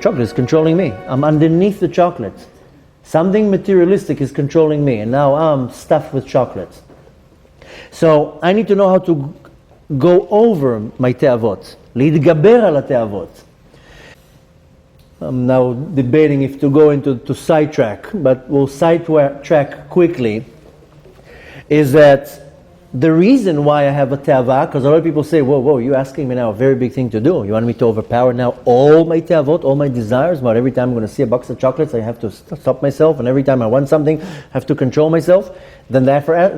chocolate is controlling me. I'm underneath the chocolate. Something materialistic is controlling me, and now I'm stuffed with chocolate. So I need to know how to go over my te'avot. להתגבר על התאוות. I'm now debating if to go into sidetrack, but we'll sidetrack quickly. Is that the reason why I have a te'avah? Because a lot of people say, whoa, you're asking me now a very big thing to do. You want me to overpower now all my te'avot, all my desires? But every time I'm going to see a box of chocolates, I have to stop myself, and every time I want something, I have to control myself? Then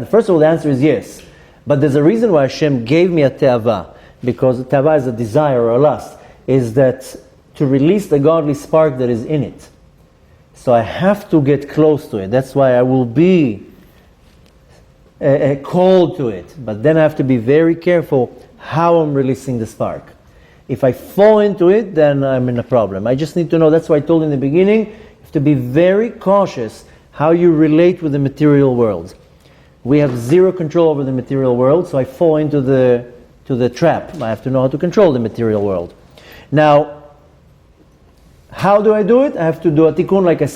first of all, the answer is yes. But there's a reason why Hashem gave me a te'avah, because te'avah is a desire or a lust, is that to release the godly spark that is in it. So I have to get close to it. That's why I will be called to it. But then I have to be very careful how I'm releasing the spark. If I fall into it, then I'm in a problem. I just need to know, that's why I told in the beginning, you have to be very cautious how you relate with the material world. We have zero control over the material world, so I fall into the trap. I have to know how to control the material world. Now, how do I do it? I have to do a tikkun, like I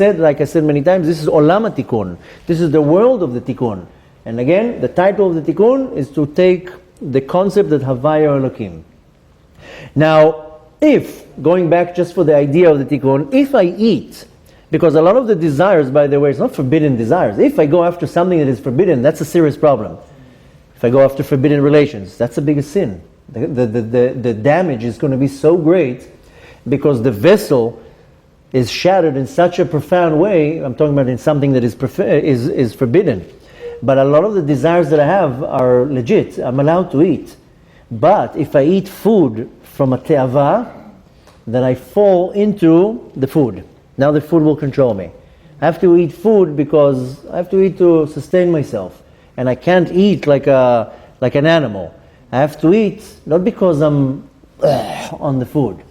said many times. This is olam tikkun. This is the world of the tikkun. And again, the title of the tikkun is to take the concept that Havaya Elokim. Now, going back just for the idea of the tikkun, if I eat, because a lot of the desires, by the way, it's not forbidden desires. If I go after something that is forbidden, that's a serious problem. If I go after forbidden relations, that's the biggest sin. The damage is going to be so great because the vessel is shattered in such a profound way. I'm talking about in something that is forbidden. But a lot of the desires that I have are legit. I'm allowed to eat. But if I eat food from a te'avah, then I fall into the food. Now the food will control me. I have to eat food because I have to eat to sustain myself. And I can't eat like an animal. I have to eat not because I'm on the food.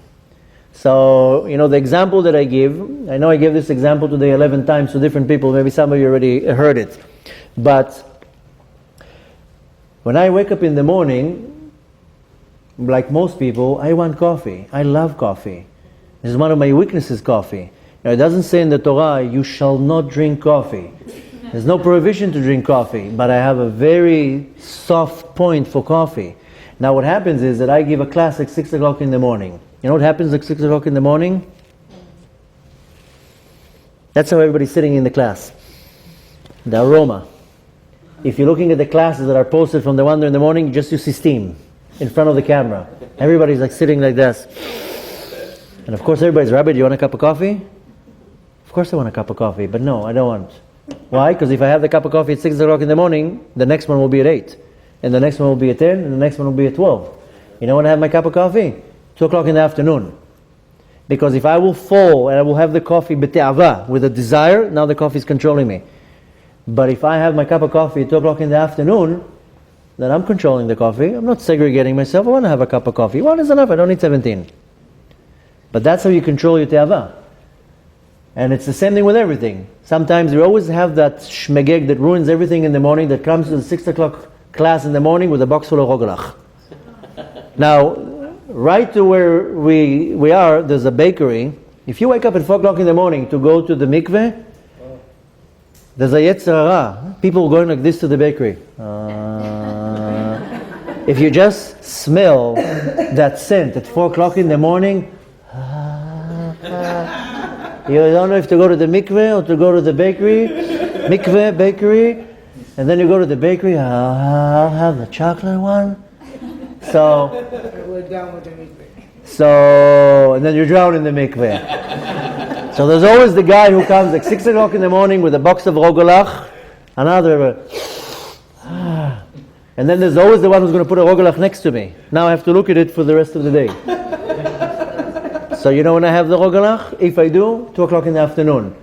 So, the example that I give, I know I gave this example today 11 times to different people. Maybe some of you already heard it. But when I wake up in the morning, like most people, I want coffee. I love coffee. This is one of my weaknesses, coffee. Now, it doesn't say in the Torah, you shall not drink coffee. There's no prohibition to drink coffee, but I have a very soft point for coffee. Now what happens is that I give a class at 6 o'clock in the morning. You know what happens at 6 o'clock in the morning? That's how everybody's sitting in the class. The aroma. If you're looking at the classes that are posted from the 1 in the morning, you see steam in front of the camera. Everybody's like sitting like this. And of course everybody's, Rabbi, do you want a cup of coffee? Of course I want a cup of coffee, but no, I don't want. Why? Because if I have the cup of coffee at 6 o'clock in the morning, the next one will be at 8. And the next one will be at 10, and the next one will be at 12. You know when I have my cup of coffee? 2 o'clock in the afternoon. Because if I will fall and I will have the coffee b'te'avah, with a desire, now the coffee is controlling me. But if I have my cup of coffee at 2 o'clock in the afternoon, then I'm controlling the coffee. I'm not segregating myself. I want to have a cup of coffee. 1 is enough. I don't need 17. But that's how you control your te'avah. And it's the same thing with everything. Sometimes you always have that shmegeg that ruins everything in the morning, that comes to the 6 o'clock class in the morning with a box full of rogalach. Now, right to where we are, there's a bakery. If you wake up at 4 o'clock in the morning to go to the mikveh, there's a yetzer hara. People going like this to the bakery. If you just smell that scent at 4 o'clock in the morning, you don't know if to go to the mikveh or to go to the bakery. Mikveh, bakery. And then you go to the bakery, I'll have the chocolate one. So, we're down with the mikveh. And then you drown in the mikveh. So there's always the guy who comes at 6 o'clock in the morning with a box of rogalach, another, and then there's always the one who's going to put a rogalach next to me. Now I have to look at it for the rest of the day. So you know when I have the rogalach? If I do, 2 o'clock in the afternoon.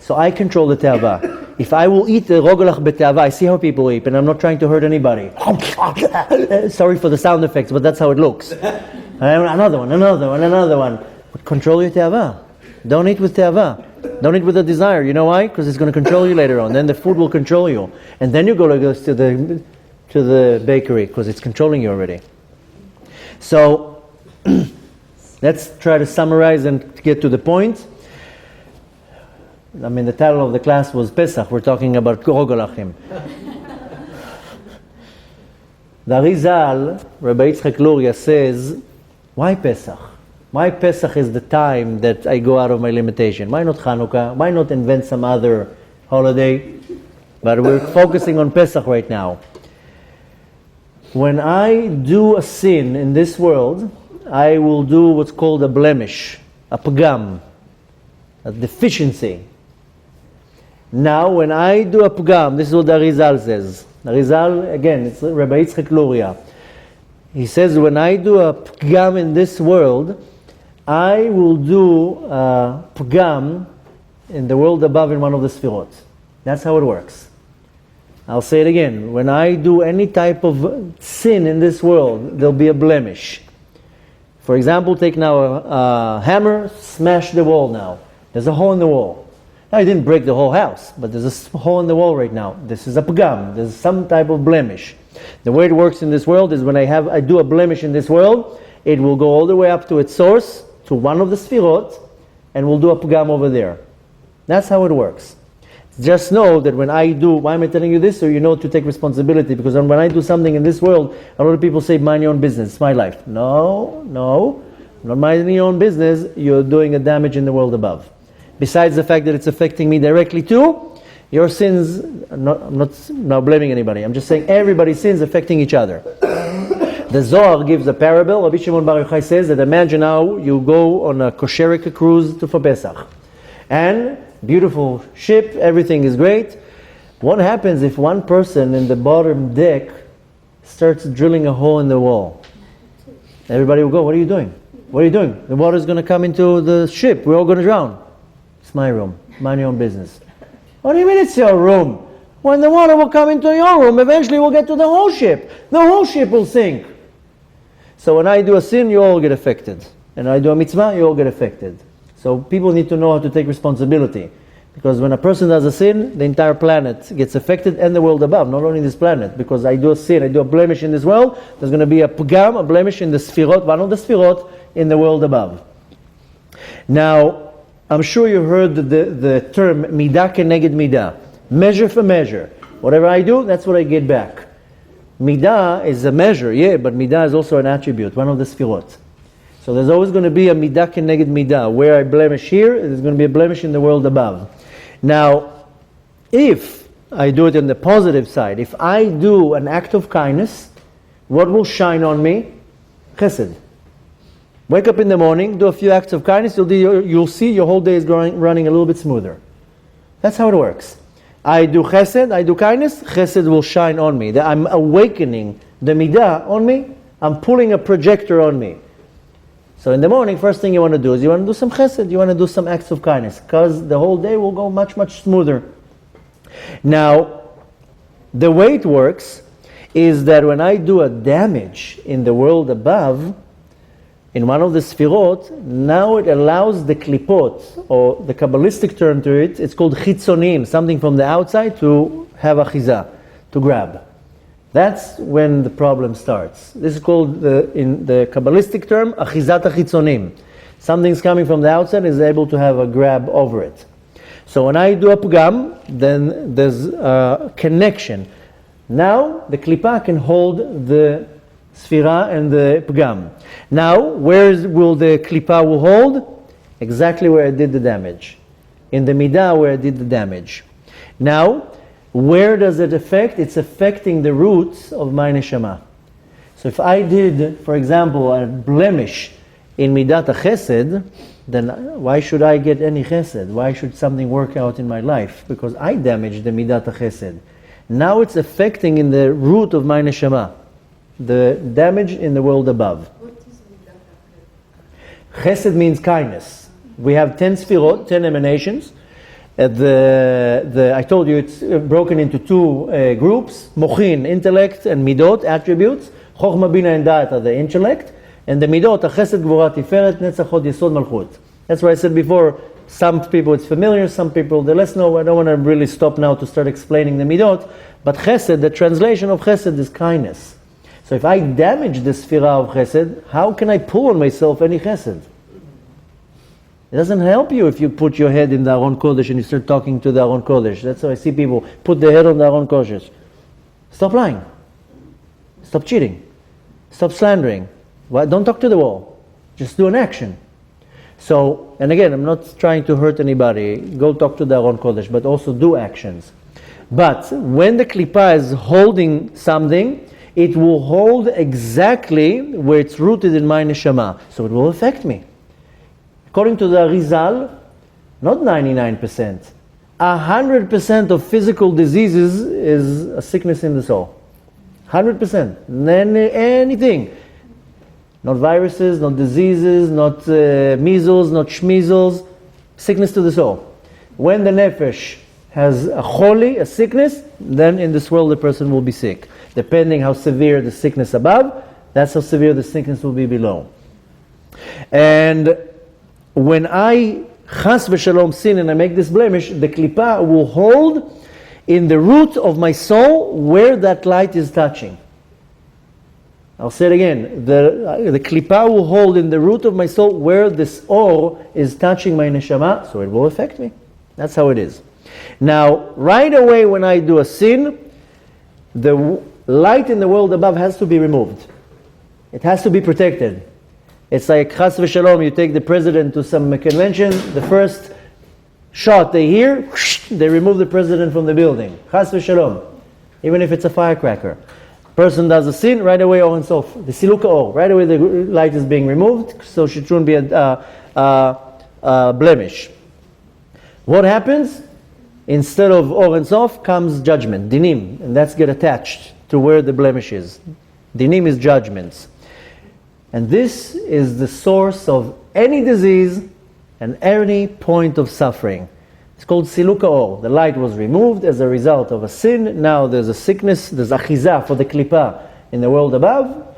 So I control the te'avah. If I will eat the rogalach b'te'avah, I see how people eat, and I'm not trying to hurt anybody. Sorry for the sound effects, but that's how it looks. Another one. But control your te'avah. Don't eat with te'avah. Don't eat with a desire. You know why? Because it's going to control you later on. Then the food will control you. And then you go to the bakery, because it's controlling you already. So, let Let's try to summarize and get to the point. The title of the class was Pesach. We're talking about Rogolachim. The Arizal, Rabbi Yitzchak Luria, says, why Pesach? Why Pesach is the time that I go out of my limitation? Why not Hanukkah? Why not invent some other holiday? But we're focusing on Pesach right now. When I do a sin in this world, I will do what's called a blemish, a pagam, a deficiency. Now, when I do a pagam, this is what the Arizal says. The Arizal, again, it's Rabbi Yitzchak Luria. He says, when I do a pagam in this world, I will do a pagam in the world above in one of the sfirot. That's how it works. I'll say it again. When I do any type of sin in this world, there'll be a blemish. For example, take now a hammer, smash the wall now. There's a hole in the wall. Now, I didn't break the whole house, but there's a hole in the wall right now. This is a pagam. There's some type of blemish. The way it works in this world is when I do a blemish in this world, it will go all the way up to its source, to one of the sfirot, and we'll do a pagam over there. That's how it works. Just know that when I do, why am I telling you this? So you know to take responsibility, because when I do something in this world, a lot of people say, mind your own business, it's my life. No, not minding your own business, you're doing a damage in the world above. Besides the fact that it's affecting me directly too, your sins, I'm not now blaming anybody, I'm just saying everybody's sins affecting each other. The Zohar gives a parable. Rabbi Shimon Bar Yochai says that imagine now you go on a kosher cruise for Pesach. And beautiful ship, everything is great. What happens if one person in the bottom deck starts drilling a hole in the wall? Everybody will go, what are you doing? What are you doing? The water is going to come into the ship. We're all going to drown. It's my room. Mind your own business. What do you mean it's your room? When the water will come into your room, eventually we'll get to the whole ship. The whole ship will sink. So when I do a sin, you all get affected. And I do a mitzvah, you all get affected. So people need to know how to take responsibility. Because when a person does a sin, the entire planet gets affected and the world above, not only this planet. Because I do a sin, I do a blemish in this world, there's going to be a pagam, a blemish in the sfirot, one of the sfirot in the world above. Now, I'm sure you heard the term midah keneged midah, measure for measure. Whatever I do, that's what I get back. Midah is a measure, yeah, but midah is also an attribute, one of the sfirot. So there's always going to be a midah keneged midah. Where I blemish here, there's going to be a blemish in the world above. Now, if I do it on the positive side, if I do an act of kindness, what will shine on me? Chesed. Wake up in the morning, do a few acts of kindness, you'll see your whole day is running a little bit smoother. That's how it works. I do chesed, I do kindness, chesed will shine on me. I'm awakening the midah on me, I'm pulling a projector on me. So in the morning, first thing you want to do is you want to do some chesed, you want to do some acts of kindness, because the whole day will go much, much smoother. Now, the way it works is that when I do a damage in the world above, in one of the sfirot, now it allows the klipot, or the Kabbalistic term to it, it's called chitzonim, something from the outside, to have achiza, to grab. That's when the problem starts. This is called, in the Kabbalistic term, achizat achitzonim. Something's coming from the outside is able to have a grab over it. So when I do a pagam, then there's a connection. Now the klipa can hold the sfira and the pagam. Now, where will the klipa will hold? Exactly where I did the damage. In the midah where I did the damage. Now, where does it affect? It's affecting the roots of my neshama. So if I did, for example, a blemish in midat chesed, then why should I get any chesed? Why should something work out in my life? Because I damaged the midat chesed. Now it's affecting in the root of my neshama. The damage in the world above. What is midat chesed means kindness. We have 10 sfirot, 10 emanations. I told you it's broken into two groups. Mochin, intellect, and midot, attributes. Chochma, bina, and da'at are the intellect. And the midot are chesed, gvura, tiferet, netzach, hod, yesod, malchut. That's why I said before, some people it's familiar, some people they less know. I don't want to really stop now to start explaining the midot. But chesed, the translation of chesed is kindness. So if I damage the sfira of chesed, how can I pull on myself any chesed? It doesn't help you if you put your head in the Aron Kodesh and you start talking to the Aron Kodesh. That's how I see people put their head on the Aron Kodesh. Stop lying. Stop cheating. Stop slandering. Don't talk to the wall. Just do an action. So, and again, I'm not trying to hurt anybody. Go talk to the Aron Kodesh, but also do actions. But when the klipa is holding something, it will hold exactly where it's rooted in my neshama. So it will affect me. According to the Arizal, not 99%, 100% of physical diseases is a sickness in the soul. 100%. Anything. Not viruses, not diseases, not measles, not schmeasles. Sickness to the soul. When the nefesh has a choli, a sickness, then in this world the person will be sick. Depending how severe the sickness above, that's how severe the sickness will be below. And when I chas v'shalom sin and I make this blemish, the klipa will hold in the root of my soul where that light is touching. I'll say it again. The klipa will hold in the root of my soul where this or is touching my neshama, so it will affect me. That's how it is. Now, right away when I do a sin, the light in the world above has to be removed. It has to be protected. It's like chas v'shalom, you take the president to some convention, the first shot they hear, they remove the president from the building. Chas v'shalom. Even if it's a firecracker. Person does a sin, right away or and so the siluka or, right away the light is being removed, so it shouldn't be a blemish. What happens? Instead of or and sof comes judgment, dinim, and that's get attached to where the blemish is. Dinim is judgments. And this is the source of any disease and any point of suffering. It's called siluka or. The light was removed as a result of a sin. Now there's a sickness, there's achiza for the klipa in the world above.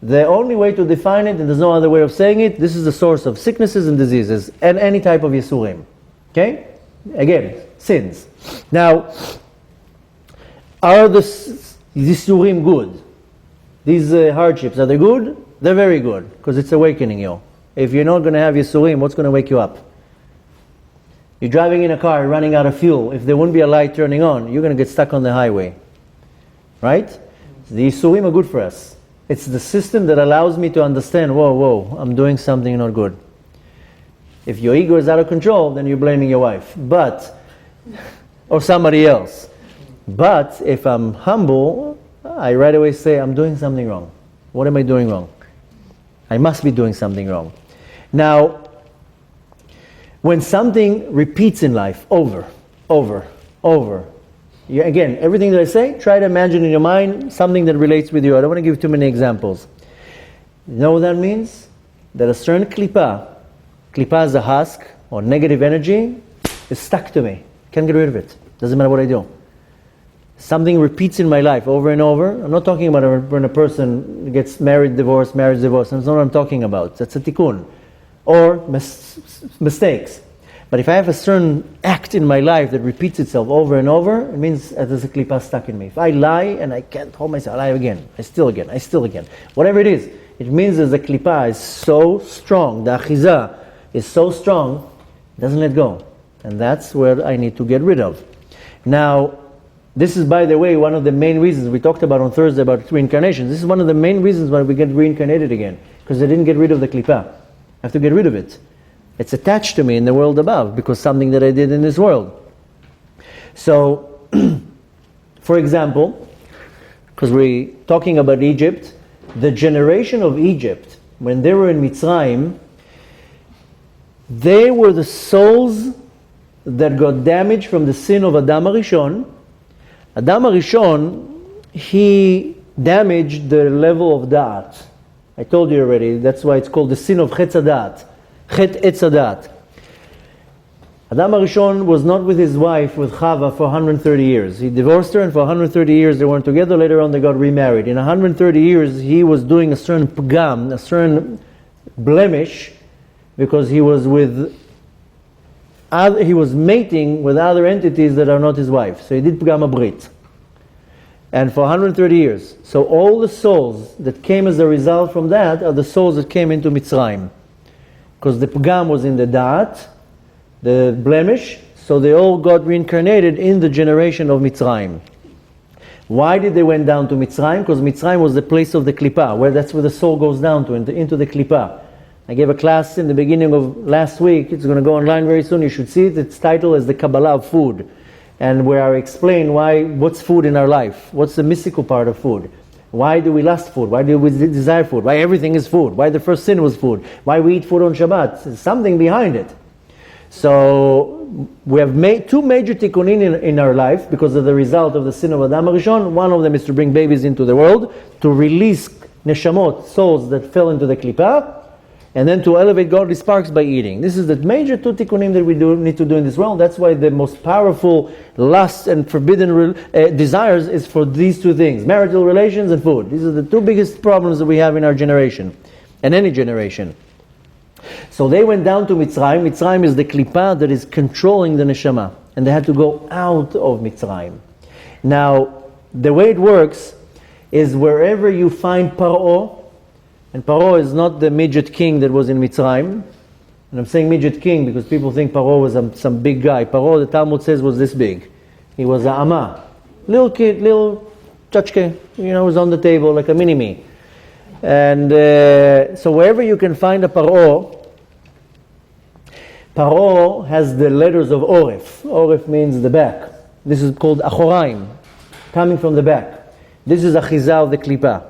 The only way to define it, and there's no other way of saying it, this is the source of sicknesses and diseases and any type of yisurim. Okay? Again, sins. Now, are the yisurim good? These hardships, are they good? They're very good, because it's awakening you. If you're not going to have yisurim, what's going to wake you up? You're driving in a car, running out of fuel. If there wouldn't be a light turning on, you're going to get stuck on the highway. Right? The yisurim are good for us. It's the system that allows me to understand, whoa, I'm doing something not good. If your ego is out of control, then you're blaming your wife. Or somebody else. But if I'm humble, I right away say, I'm doing something wrong. What am I doing wrong? I must be doing something wrong. Now, when something repeats in life over, again, everything that I say, try to imagine in your mind something that relates with you. I don't want to give too many examples. You know what that means? That a certain klipa is a husk, or negative energy, is stuck to me. Can't get rid of it. Doesn't matter what I do. Something repeats in my life over and over. I'm not talking about when a person gets married, divorced. That's not what I'm talking about. That's a tikkun. Or mistakes. But if I have a certain act in my life that repeats itself over and over, it means there's a klipa stuck in me. If I lie and I can't hold myself, I lie again. I steal again. Whatever it is, it means that the klipa is so strong, the achiza is so strong, it doesn't let go. And that's where I need to get rid of. Now, this is, by the way, one of the main reasons we talked about on Thursday about reincarnation. This is one of the main reasons why we get reincarnated again. Because I didn't get rid of the klipa. I have to get rid of it. It's attached to me in the world above because something that I did in this world. So, for example, because we're talking about Egypt, the generation of Egypt, when they were in Mitzrayim, they were the souls that got damaged from the sin of Adam HaRishon. Adam HaRishon, he damaged the level of Da'at. I told you already, that's why it's called the sin of Chetz HaDa'at. Chet Etz HaDa'at. Adam HaRishon was not with his wife, with Chava, for 130 years. He divorced her, and for 130 years they weren't together. Later on they got remarried. In 130 years he was doing a certain pgam, a certain blemish, because he was mating with other entities that are not his wife. So he did pgam abrit. And for 130 years. So all the souls that came as a result from that are the souls that came into Mitzrayim. because the pgam was in the da'at, the blemish, so they all got reincarnated in the generation of Mitzrayim. Why did they went down to Mitzrayim? Because Mitzrayim was the place of the klipa, that's where the soul goes down to, into the klipa. I gave a class in the beginning of last week. It's going to go online very soon. You should see it. It's titled as the Kabbalah of food, and where I explain what's food in our life, what's the mystical part of food. Why do we lust food? Why do we desire food? Why everything is food? Why the first sin was food? Why we eat food on Shabbat? There's something behind it. So we have made two major tikkunin in our life because of the result of the sin of Adam HaRishon. One of them is to bring babies into the world, to release neshamot, souls that fell into the klipa, and then to elevate godly sparks by eating. This is the major two tikkunim that we need to do in this world. That's why the most powerful lust and forbidden desires is for these two things: marital relations and food. These are the two biggest problems that we have in our generation, and any generation. So they went down to Mitzrayim. Mitzrayim is the klipa that is controlling the neshama, and they had to go out of Mitzrayim. Now, the way it works is wherever you find Paro, and Paro is not the midget king that was in Mitzrayim. And I'm saying midget king because people think Paro was some big guy. Paro, the Talmud says, was this big. He was a Amma. Little kid, little chachke, was on the table like a mini-me. And so wherever you can find a Paro has the letters of Oref. Oref means the back. This is called Achoraim, coming from the back. This is Achiza of the Klipa.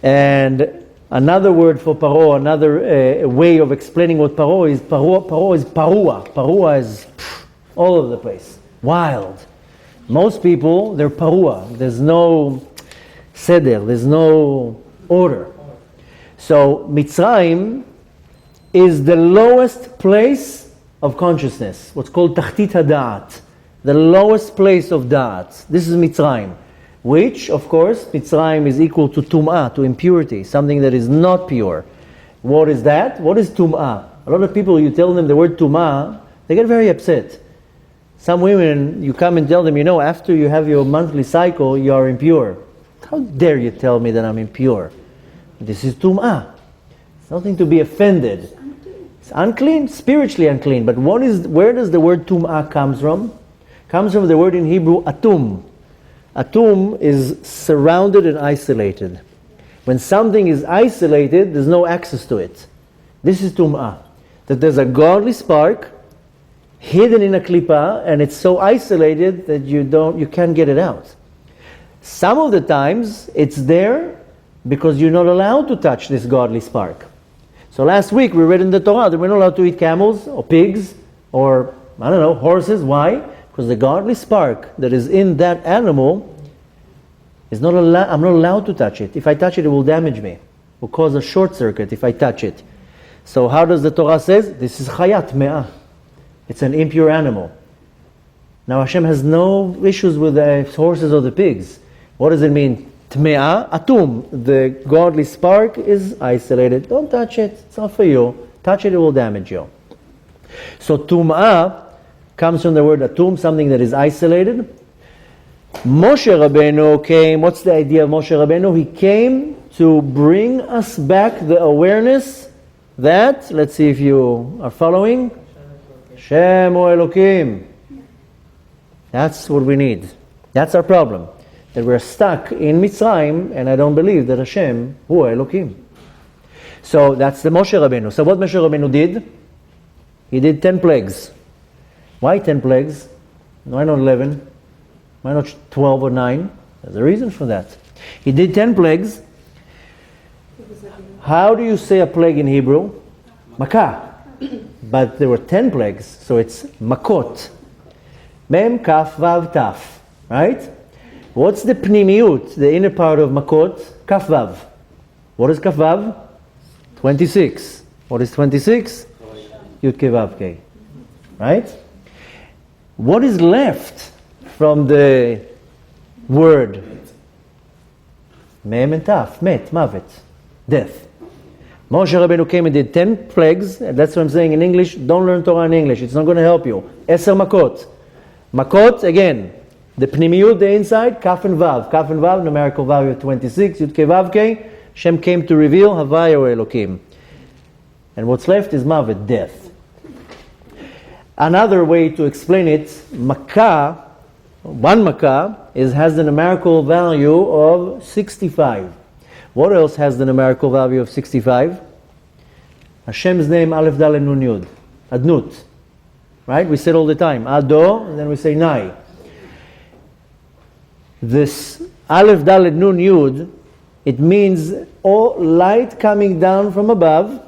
And another word for Paro, another way of explaining what Paro is Parua. Parua is all over the place, wild. Most people, they're Parua. There's no seder, there's no order. So Mitzrayim is the lowest place of consciousness, what's called Tachtit HaDa'at, the lowest place of Da'at. This is Mitzrayim. Which, of course, Mitzrayim is equal to Tum'ah, to impurity, something that is not pure. What is that? What is Tum'ah? A lot of people, you tell them the word Tum'ah, they get very upset. Some women, you come and tell them, after you have your monthly cycle, you are impure. How dare you tell me that I'm impure? This is Tum'ah. It's nothing to be offended. It's unclean, spiritually unclean. But where does the word Tum'ah comes from? Comes from the word in Hebrew, Atum. Atum is surrounded and isolated. When something is isolated, there's no access to it. This is Tum'ah. That there's a godly spark hidden in a klipa, and it's so isolated that you can't get it out. Some of the times, it's there because you're not allowed to touch this godly spark. So last week we read in the Torah that we're not allowed to eat camels or pigs or, horses. Why? Because the godly spark that is in that animal is not allowed. I'm not allowed to touch it. If I touch it, it will damage me. It will cause a short circuit if I touch it. So how does the Torah says? This is chayat me'ah. It's an impure animal. Now Hashem has no issues with the horses or the pigs. What does it mean? Tme'ah, atum. The godly spark is isolated. Don't touch it. It's not for you. Touch it, it will damage you. So tum'ah comes from the word atum, something that is isolated. Moshe Rabbeinu came, what's the idea of Moshe Rabbeinu? He came to bring us back the awareness that, let's see if you are following, Shem o Elokim. That's what we need. That's our problem. That we're stuck in Mitzrayim, and I don't believe that Hashem hu Elokim. So that's the Moshe Rabbeinu. So what Moshe Rabbeinu did? He did 10 plagues. Why 10 plagues? Why not 11? Why not 12 or 9? There's a reason for that. He did 10 plagues. How do you say a plague in Hebrew? Makah. But there were 10 plagues, so it's makot. Mem, kaf, vav, taf. Right? What's the pnimiyut, the inner part of makot? Kaf, vav. What is kaf, vav? 26. What is 26? Yud, ke, vav, ke. Right? What is left from the word? Mem and taf, met, mavet, death. Moshe Rabbeinu came and did 10 plagues, and that's what I'm saying in English. Don't learn Torah in English, it's not going to help you. Eser makot. Makot, again, the pnimiyut, the inside, kaf and vav. Kaf and vav, numerical value of 26, yud ke vav ke. Shem came to reveal Havaya Elokim. And what's left is mavet, death. Another way to explain it, makkah, one makkah, has the numerical value of 65. What else has the numerical value of 65? Hashem's name, Aleph Daled Nun Yud, Adnut. Right? We said all the time, Ado, and then we say Nai. This Aleph Daled Nun Yud, it means all light coming down from above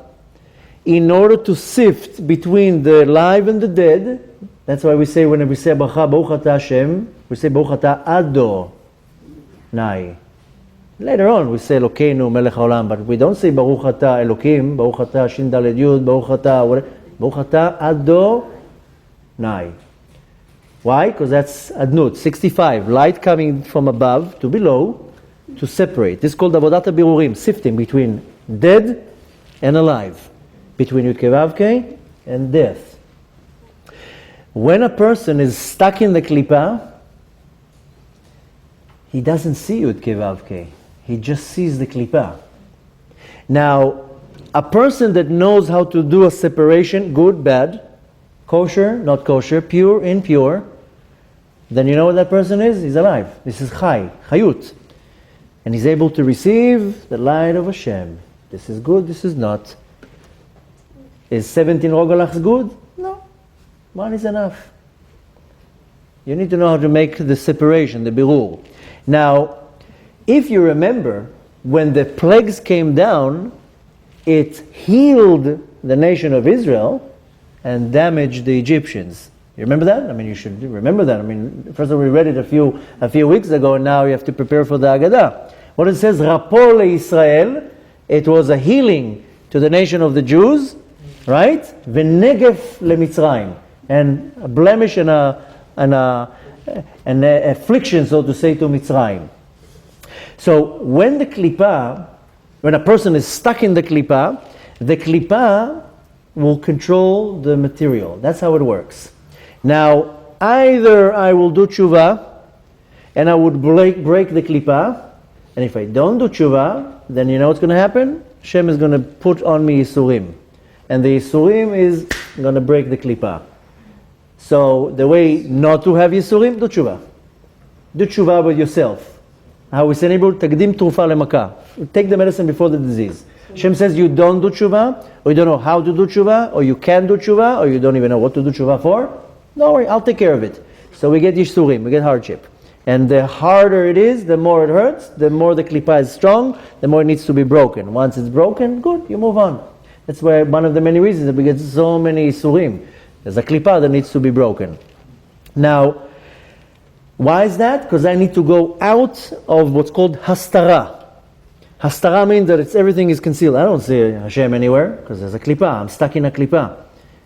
in order to sift between the alive and the dead. That's why we say, when we say Baruch Atah Hashem, we say Baruch Atah Ado Nai. Later on we say Elokeinu Melech Haolam, but we don't say Baruch Atah Elokim, Baruch Atah Shin Daled Yud, Baruch Atah, Baruch Atah Ado Nai. Why? Because that's Adnut, 65, light coming from above to below to separate. This is called Avodat HaBirurim, sifting between dead and alive, between Yud Kei Vav Kei and death. When a person is stuck in the klipa, he doesn't see Yud Kei Vav Kei. He just sees the klipa. Now, a person that knows how to do a separation, good, bad, kosher, not kosher, pure, impure, then you know what that person is? He's alive. This is Chai, Chayut. And he's able to receive the light of Hashem. This is good, this is not. Is 17 Rogalachs good? No. One is enough. You need to know how to make the separation, the birur. Now, if you remember, when the plagues came down, it healed the nation of Israel and damaged the Egyptians. You remember that? I mean, you should remember that. I mean, first of all, we read it a few weeks ago, and now you have to prepare for the Haggadah. What it says, Rapor leIsrael, it was a healing to the nation of the Jews, right? V'negef leMitzrayim, and a blemish and an affliction, so to say, to Mitzrayim. So when a person is stuck in the klipa will control the material. That's how it works. Now, either I will do tshuva and I would break the klipa, and if I don't do tshuva, then you know what's going to happen? Hashem is going to put on me Yisurim. And the Yisurim is going to break the klipa. So the way not to have Yisurim, do tshuva. Do tshuva with yourself. How we say in Hebrew, Tagdim Trufa Lemaka. Take the medicine before the disease. Hashem says you don't do tshuva, or you don't know how to do tshuva, or you can do tshuva, or you don't even know what to do tshuva for. Don't worry, I'll take care of it. So we get yisurim, we get hardship. And the harder it is, the more it hurts, the more the klipa is strong, the more it needs to be broken. Once it's broken, good, you move on. That's why one of the many reasons that we get so many yisurim. There's a klipa that needs to be broken. Now, why is that? Because I need to go out of what's called hastara. Hastara means that everything is concealed. I don't see Hashem anywhere because there's a klipa. I'm stuck in a klipa.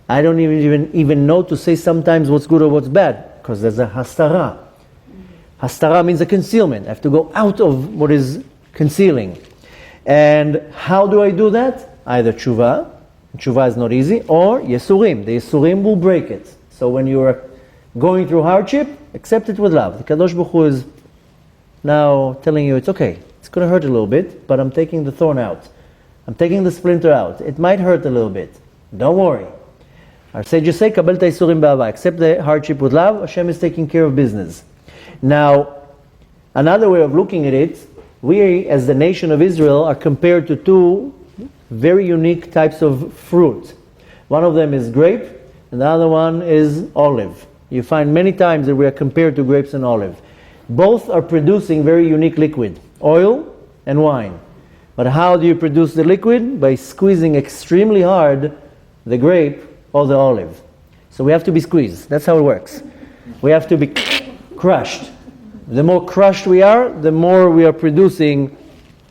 I don't even know to say sometimes what's good or what's bad because there's a hastara. Hastara means a concealment. I have to go out of what is concealing. And how do I do that? Either tshuva. Tshuva is not easy. Or yesurim. The yesurim will break it. So when you are going through hardship, accept it with love. The Kadosh Baruch Hu is now telling you it's okay. It's going to hurt a little bit, but I'm taking the thorn out. I'm taking the splinter out. It might hurt a little bit. Don't worry. Our sages say, Kabel Ta'isurim Ba'ava. Accept the hardship with love. Hashem is taking care of business. Now, another way of looking at it, we as the nation of Israel are compared to two very unique types of fruit. One of them is grape, and the other one is olive. You find many times that we are compared to grapes and olive. Both are producing very unique liquid, oil and wine. But how do you produce the liquid? By squeezing extremely hard the grape or the olive. So we have to be squeezed. That's how it works. We have to be crushed. The more crushed we are, the more we are producing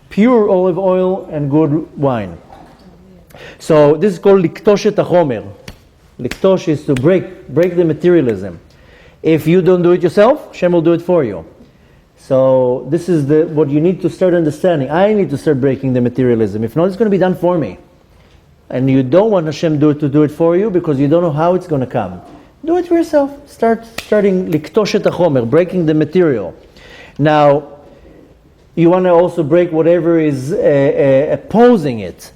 pure olive oil and good wine. So this is called liktoshet hachomer. Liktosh is to break the materialism. If you don't do it yourself, Hashem will do it for you. So this is what you need to start understanding. I need to start breaking the materialism. If not, it's going to be done for me. And you don't want Hashem to do it for you because you don't know how it's going to come. Do it for yourself. Starting liktoshet hachomer, breaking the material. Now, you want to also break whatever is opposing it.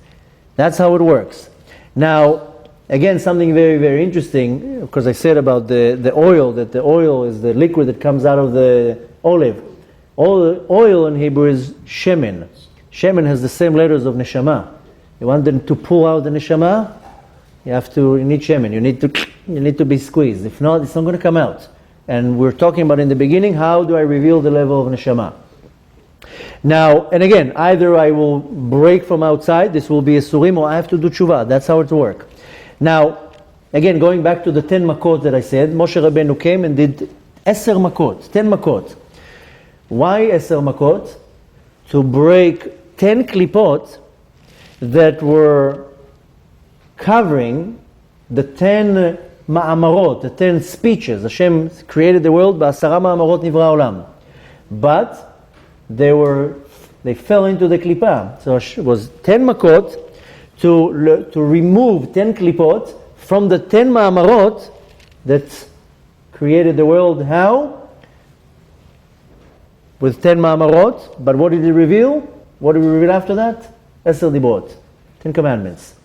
That's how it works. Now, again, something very, very interesting, because I said about the oil, that the oil is the liquid that comes out of the olive. Oil in Hebrew is shemen. Shemen has the same letters of neshama. You want them to pull out the neshama, you need shemen. You need to be squeezed. If not, it's not going to come out. And we're talking about in the beginning, how do I reveal the level of neshama? Now, and again, either I will break from outside, this will be a surim, or I have to do tshuva. That's how it works. Now, again, going back to the 10 makot that I said, Moshe Rabbeinu came and did 10 makot, 10 makot. Why 10 makot? To break 10 klipot that were covering the 10 ma'amarot, the 10 speeches. Hashem created the world, ba'asara ma'amarot nivra olam. But they fell into the klipa. So it was 10 makot to remove 10 klipot from the 10 ma'amarot that created the world. How? With 10 ma'amarot. But what did he reveal? What did we reveal after that? 10 dibot, 10 commandments.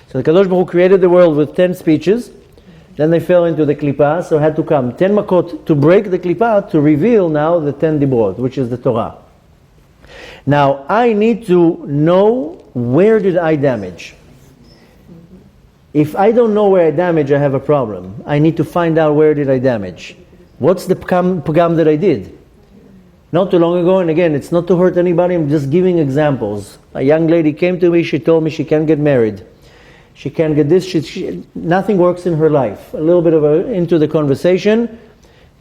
So the Kadosh Baruch Hu created the world with 10 speeches. Then they fell into the klipa, so had to come 10 makot to break the klipa to reveal now the 10 dibrot, which is the Torah. Now, I need to know where did I damage. If I don't know where I damage, I have a problem. I need to find out where did I damage. What's the pagam that I did? Not too long ago, and again, it's not to hurt anybody, I'm just giving examples. A young lady came to me, she told me she can't get married. She can't get this, nothing works in her life. A little bit into the conversation,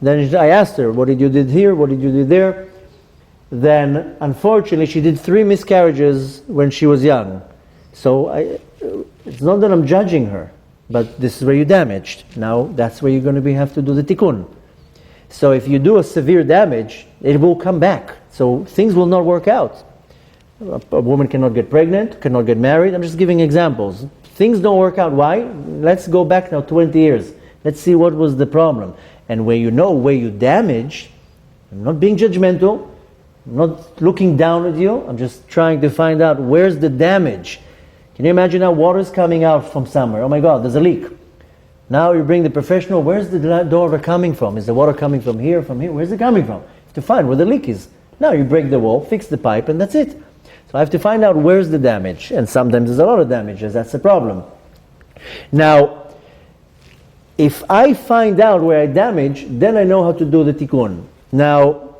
then I asked her, what did you did here, what did you do there? Then, unfortunately, she did 3 miscarriages when she was young. So, it's not that I'm judging her, but this is where you damaged. Now, that's where you're going to have to do the tikkun. So, if you do a severe damage, it will come back. So, things will not work out. A woman cannot get pregnant, cannot get married. I'm just giving examples. Things don't work out. Why? Let's go back now 20 years. Let's see what was the problem. And when you know where you damage, I'm not being judgmental, I'm not looking down at you, I'm just trying to find out where's the damage. Can you imagine now water's coming out from somewhere? Oh my God, there's a leak. Now you bring the professional, where's the water coming from? Is the water coming from here, from here? Where's it coming from? You have to find where the leak is. Now you break the wall, fix the pipe, and that's it. So I have to find out where's the damage. And sometimes there's a lot of damages, that's the problem. Now, if I find out where I damage, then I know how to do the tikkun. Now,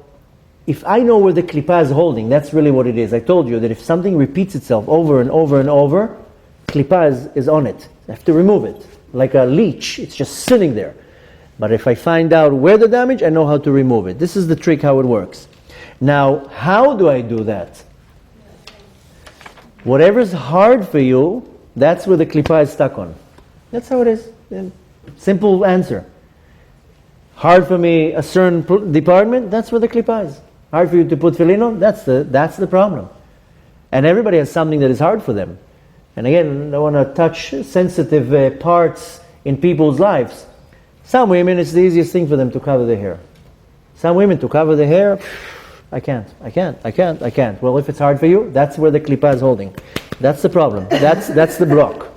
if I know where the klipa is holding, that's really what it is. I told you that if something repeats itself over and over and over, klipa is on it. I have to remove it. Like a leech, it's just sitting there. But if I find out where the damage, I know how to remove it. This is the trick how it works. Now, how do I do that? Whatever's hard for you, that's where the klipa is stuck on. That's how it is. Simple answer. Hard for me, a certain department, that's where the klipa is. Hard for you to put tefillin on, that's the problem. And everybody has something that is hard for them. And again, I don't want to touch sensitive parts in people's lives. Some women, it's the easiest thing for them to cover their hair. Some women, to cover their hair, I can't. Well, if it's hard for you, that's where the klipa is holding. That's the problem. That's the block.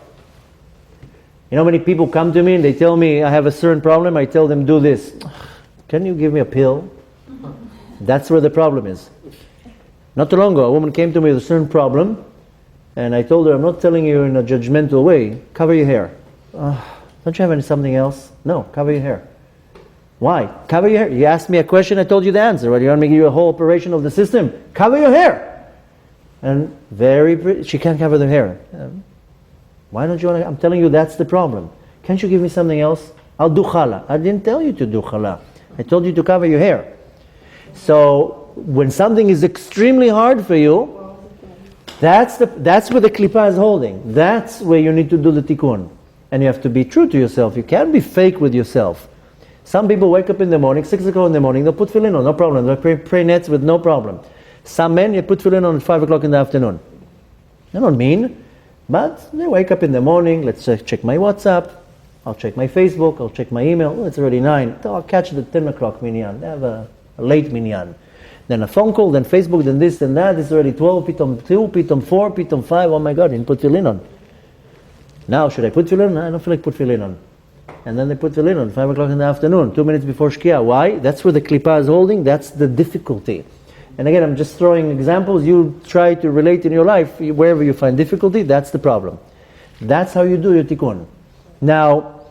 You know, many people come to me and they tell me I have a certain problem. I tell them, do this. Can you give me a pill? That's where the problem is. Not too long ago, a woman came to me with a certain problem, and I told her, I'm not telling you in a judgmental way, cover your hair. Don't you have something else? No, cover your hair. Why? Cover your hair. You asked me a question, I told you the answer. What, you want me to give you a whole operation of the system? Cover your hair. And she can't cover the hair. Why don't you want to? I'm telling you that's the problem. Can't you give me something else? I'll do challah. I didn't tell you to do challah. I told you to cover your hair. So when something is extremely hard for you, that's where the klipa is holding. That's where you need to do the tikkun. And you have to be true to yourself. You can't be fake with yourself. Some people wake up in the morning, 6 o'clock in the morning, they'll put tefillin on, no problem. They'll pray nets with no problem. Some men, you put tefillin on at 5 o'clock in the afternoon. They're not mean, but they wake up in the morning, let's check my WhatsApp, I'll check my Facebook, I'll check my email, it's already 9. I'll catch the 10 o'clock minyan, they have a late minyan. Then a phone call, then Facebook, then this, then that, it's already 12, pitom 2, pitom 4, pitom 5, oh my God, you didn't put tefillin on. Now, should I put tefillin? I don't feel like put tefillin on. And then they put tefillin on 5 o'clock in the afternoon, 2 minutes before Shkia. Why? That's where the klippah is holding. That's the difficulty. And again, I'm just throwing examples. You try to relate in your life. Wherever you find difficulty, that's the problem. That's how you do your tikkun. Now,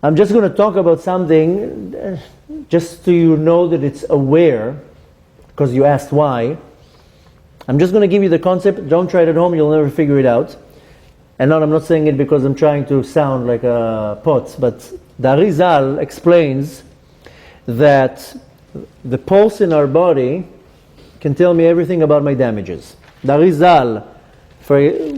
I'm just going to talk about something just so you know that it's aware, because you asked why. I'm just going to give you the concept. Don't try it at home. You'll never figure it out. And I'm not saying it because I'm trying to sound like a potz, but the Arizal explains that the pulse in our body can tell me everything about my damages. The Arizal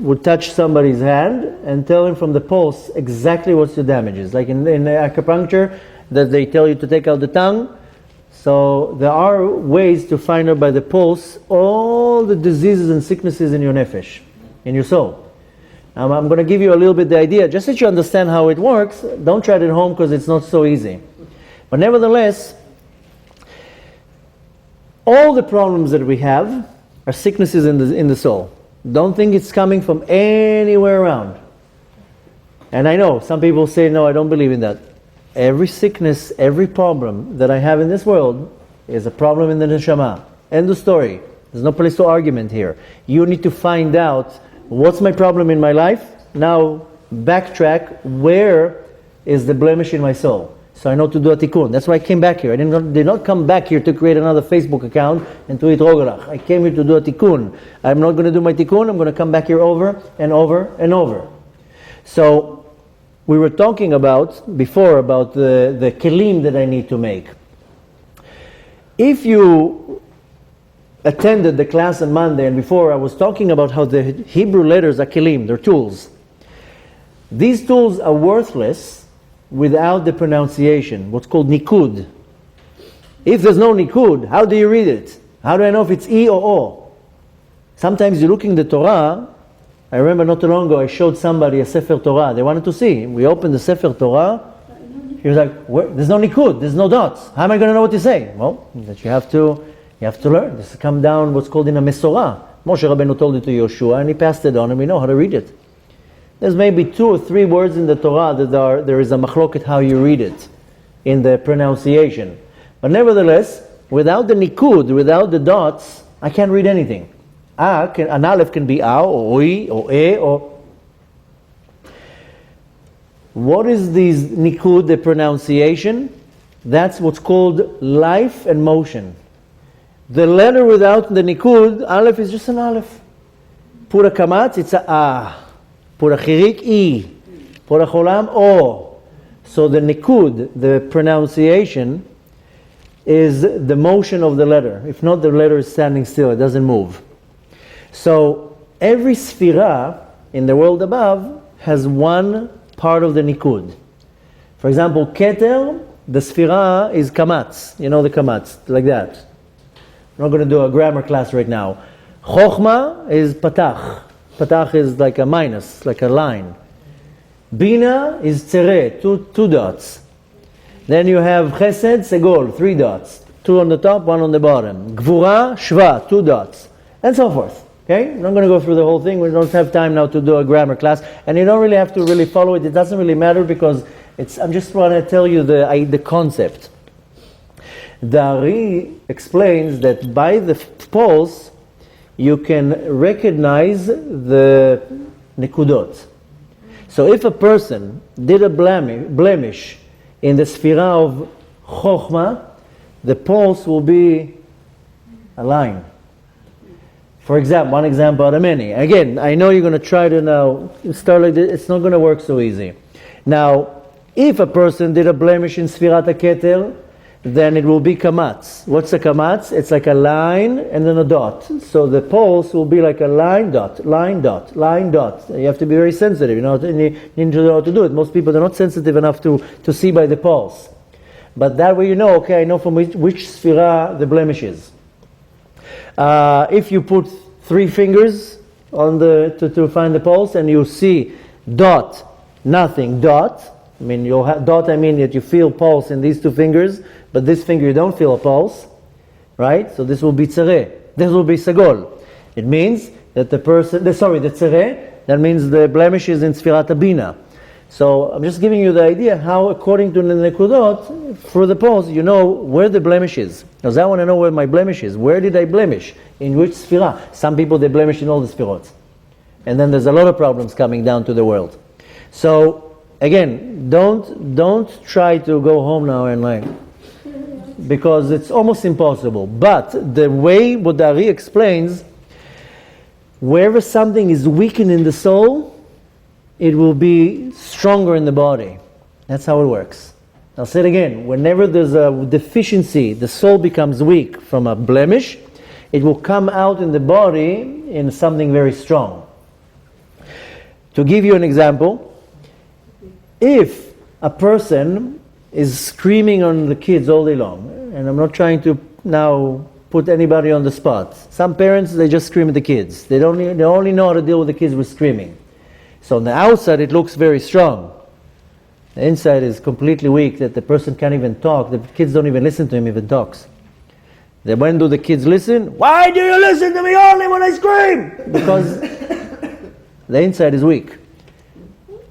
would touch somebody's hand and tell him from the pulse exactly what's the damages. Like in acupuncture, that they tell you to take out the tongue. So there are ways to find out by the pulse all the diseases and sicknesses in your nefesh, in your soul. I'm going to give you a little bit the idea, just that you understand how it works. Don't try it at home because it's not so easy. But nevertheless, all the problems that we have are sicknesses in the soul. Don't think it's coming from anywhere around. And I know some people say, no, I don't believe in that. Every sickness, every problem that I have in this world is a problem in the neshama. End of story. There's no place to argument here. You need to find out what's my problem in my life. Now backtrack, where is the blemish in my soul? So I know to do a tikkun. That's why I came back here. I did not come back here to create another Facebook account and to eat rogalach. I came here to do a tikkun. I'm not going to do my tikkun. I'm going to come back here over and over and over. So we were talking before about the kelim that I need to make. If you attended the class on Monday, and before I was talking about how the Hebrew letters are kelim, they're tools. These tools are worthless without the pronunciation, what's called nikud. If there's no nikud, how do you read it? How do I know if it's E or O? Sometimes you look in the Torah. I remember not too long ago I showed somebody a Sefer Torah. They wanted to see. We opened the Sefer Torah. He was like, there's no nikud, there's no dots. How am I going to know what to say? Well, that you have to learn. This come down what's called in a Mesorah. Moshe Rabbeinu told it to Yoshua and he passed it on and we know how to read it. There's maybe 2 or 3 words in the Torah that there is a machloket how you read it in the pronunciation. But nevertheless, without the nikud, without the dots, I can't read anything. An aleph can be a or oi or e or... What is these nikud, the pronunciation? That's what's called life and motion. The letter without the nikud, aleph is just an aleph. Put a kamatz, it's a. Put a chirik, i. Put a cholam, o. So the nikud, the pronunciation, is the motion of the letter. If not, the letter is standing still, it doesn't move. So every sphira in the world above has one part of the nikud. For example, keter, the sphira is kamatz. You know the kamatz, like that. I'm not going to do a grammar class right now. Chochma is patach. Patach is like a minus, like a line. Bina is tzere, two dots. Then you have chesed, segol, 3 dots. 2 on the top, 1 on the bottom. Gvura, shva, 2 dots. And so forth. Okay? I'm not going to go through the whole thing. We don't have time now to do a grammar class. And you don't really have to really follow it. It doesn't really matter because I'm just want to tell you the concept. The Ari explains that by the pulse, you can recognize the nikudot. So if a person did a blemish in the sphira of chokhmah, the pulse will be a line. For example, one example out of many. Again, I know you're going to try to now start like this. It's not going to work so easy. Now, if a person did a blemish in sfirat HaKeter, then it will be kamatz. What's a kamatz? It's like a line and then a dot. So the pulse will be like a line dot, line dot, line dot. You have to be very sensitive. You need to know how to do it. Most people are not sensitive enough to see by the pulse. But that way you know, okay, I know from which sphira the blemish is. If you put 3 fingers on to find the pulse and you see dot, nothing, dot. I mean, you'll have dot. I mean that you feel pulse in these 2 fingers, but this finger you don't feel a pulse, right? So this will be tzere. This will be sagol. It means that the tzere, that means the blemish is in Sfirat Bina. So I'm just giving you the idea how, according to the Nekudot, through the pause, you know where the blemish is. Because I want to know where my blemish is. Where did I blemish? In which Sfirah? Some people, they blemish in all the Sfirot. And then there's a lot of problems coming down to the world. So, again, don't try to go home now and like, because it's almost impossible. But the way what the Ari explains, wherever something is weakened in the soul, it will be stronger in the body. That's how it works. I'll say it again. Whenever there's a deficiency, the soul becomes weak from a blemish, it will come out in the body in something very strong. To give you an example, if a person is screaming on the kids all day long, and I'm not trying to now put anybody on the spot. Some parents, they just scream at the kids. They only know how to deal with the kids with screaming. So on the outside it looks very strong. The inside is completely weak, that the person can't even talk. The kids don't even listen to him if he talks. Then when do the kids listen? Why do you listen to me only when I scream? Because the inside is weak.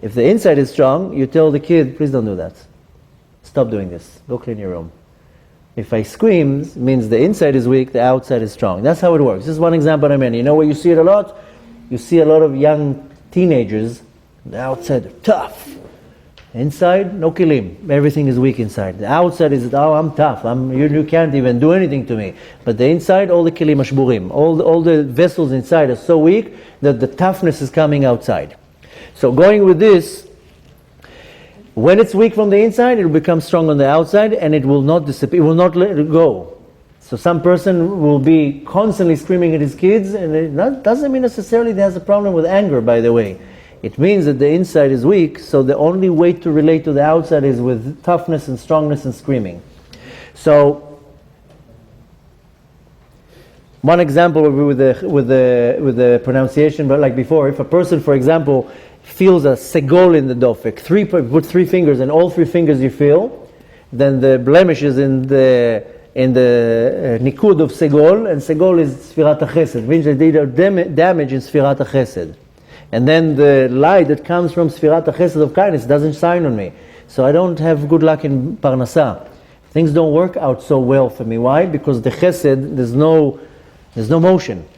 If the inside is strong, you tell the kid, please don't do that. Stop doing this. Go clean your room. If I scream, it means the inside is weak, the outside is strong. That's how it works. This is one example I many. You know where you see it a lot? You see a lot of young teenagers, the outside are tough. Inside, no kilim. Everything is weak inside. The outside is, oh, I'm tough. You can't even do anything to me. But the inside, all the kilim ashburim. All the vessels inside are so weak that the toughness is coming outside. So going with this, when it's weak from the inside, it will become strong on the outside, and it will not disappear. It will not let it go. So some person will be constantly screaming at his kids, and that doesn't mean necessarily he has a problem with anger, by the way. It means that the inside is weak, so the only way to relate to the outside is with toughness and strongness and screaming. So, one example would be with the pronunciation, but like before, if a person, for example, feels a segol in the dofek, put three fingers, and all three fingers you feel, then the blemish is in the nikud of segol, and segol is Sfirat HaChesed, means that they are damage in Sfirat HaChesed. And then the light that comes from Sfirat HaChesed of kindness doesn't shine on me. So I don't have good luck in Parnasah. Things don't work out so well for me. Why? Because the Chesed, there's no motion.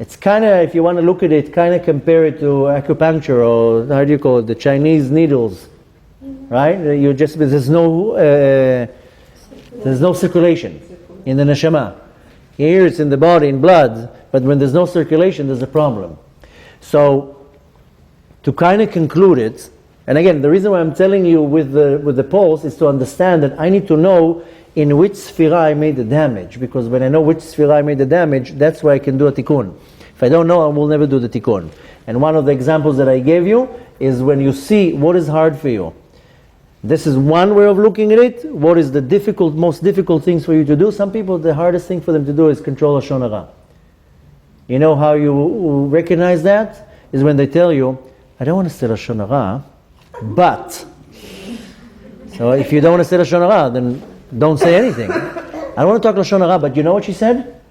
It's kind of, if you want to look at it, kind of compare it to acupuncture, or how do you call it, the Chinese needles, right? There's no circulation in the neshama. Here it's in the body, in blood, but when there's no circulation, there's a problem. So, to kind of conclude it, and again, the reason why I'm telling you with the pulse is to understand that I need to know in which sphera I made the damage, because when I know which sphera I made the damage, that's where I can do a tikkun. If I don't know, I will never do the tikkun. And one of the examples that I gave you is when you see what is hard for you. This is one way of looking at it. What is the most difficult things for you to do? Some people, the hardest thing for them to do is control Lashon Hara. You know how you recognize that? Is when they tell you, I don't want to say Lashon Hara, but. So if you don't want to say Lashon Hara, then don't say anything. I don't want to talk Lashon Hara, but you know what she said?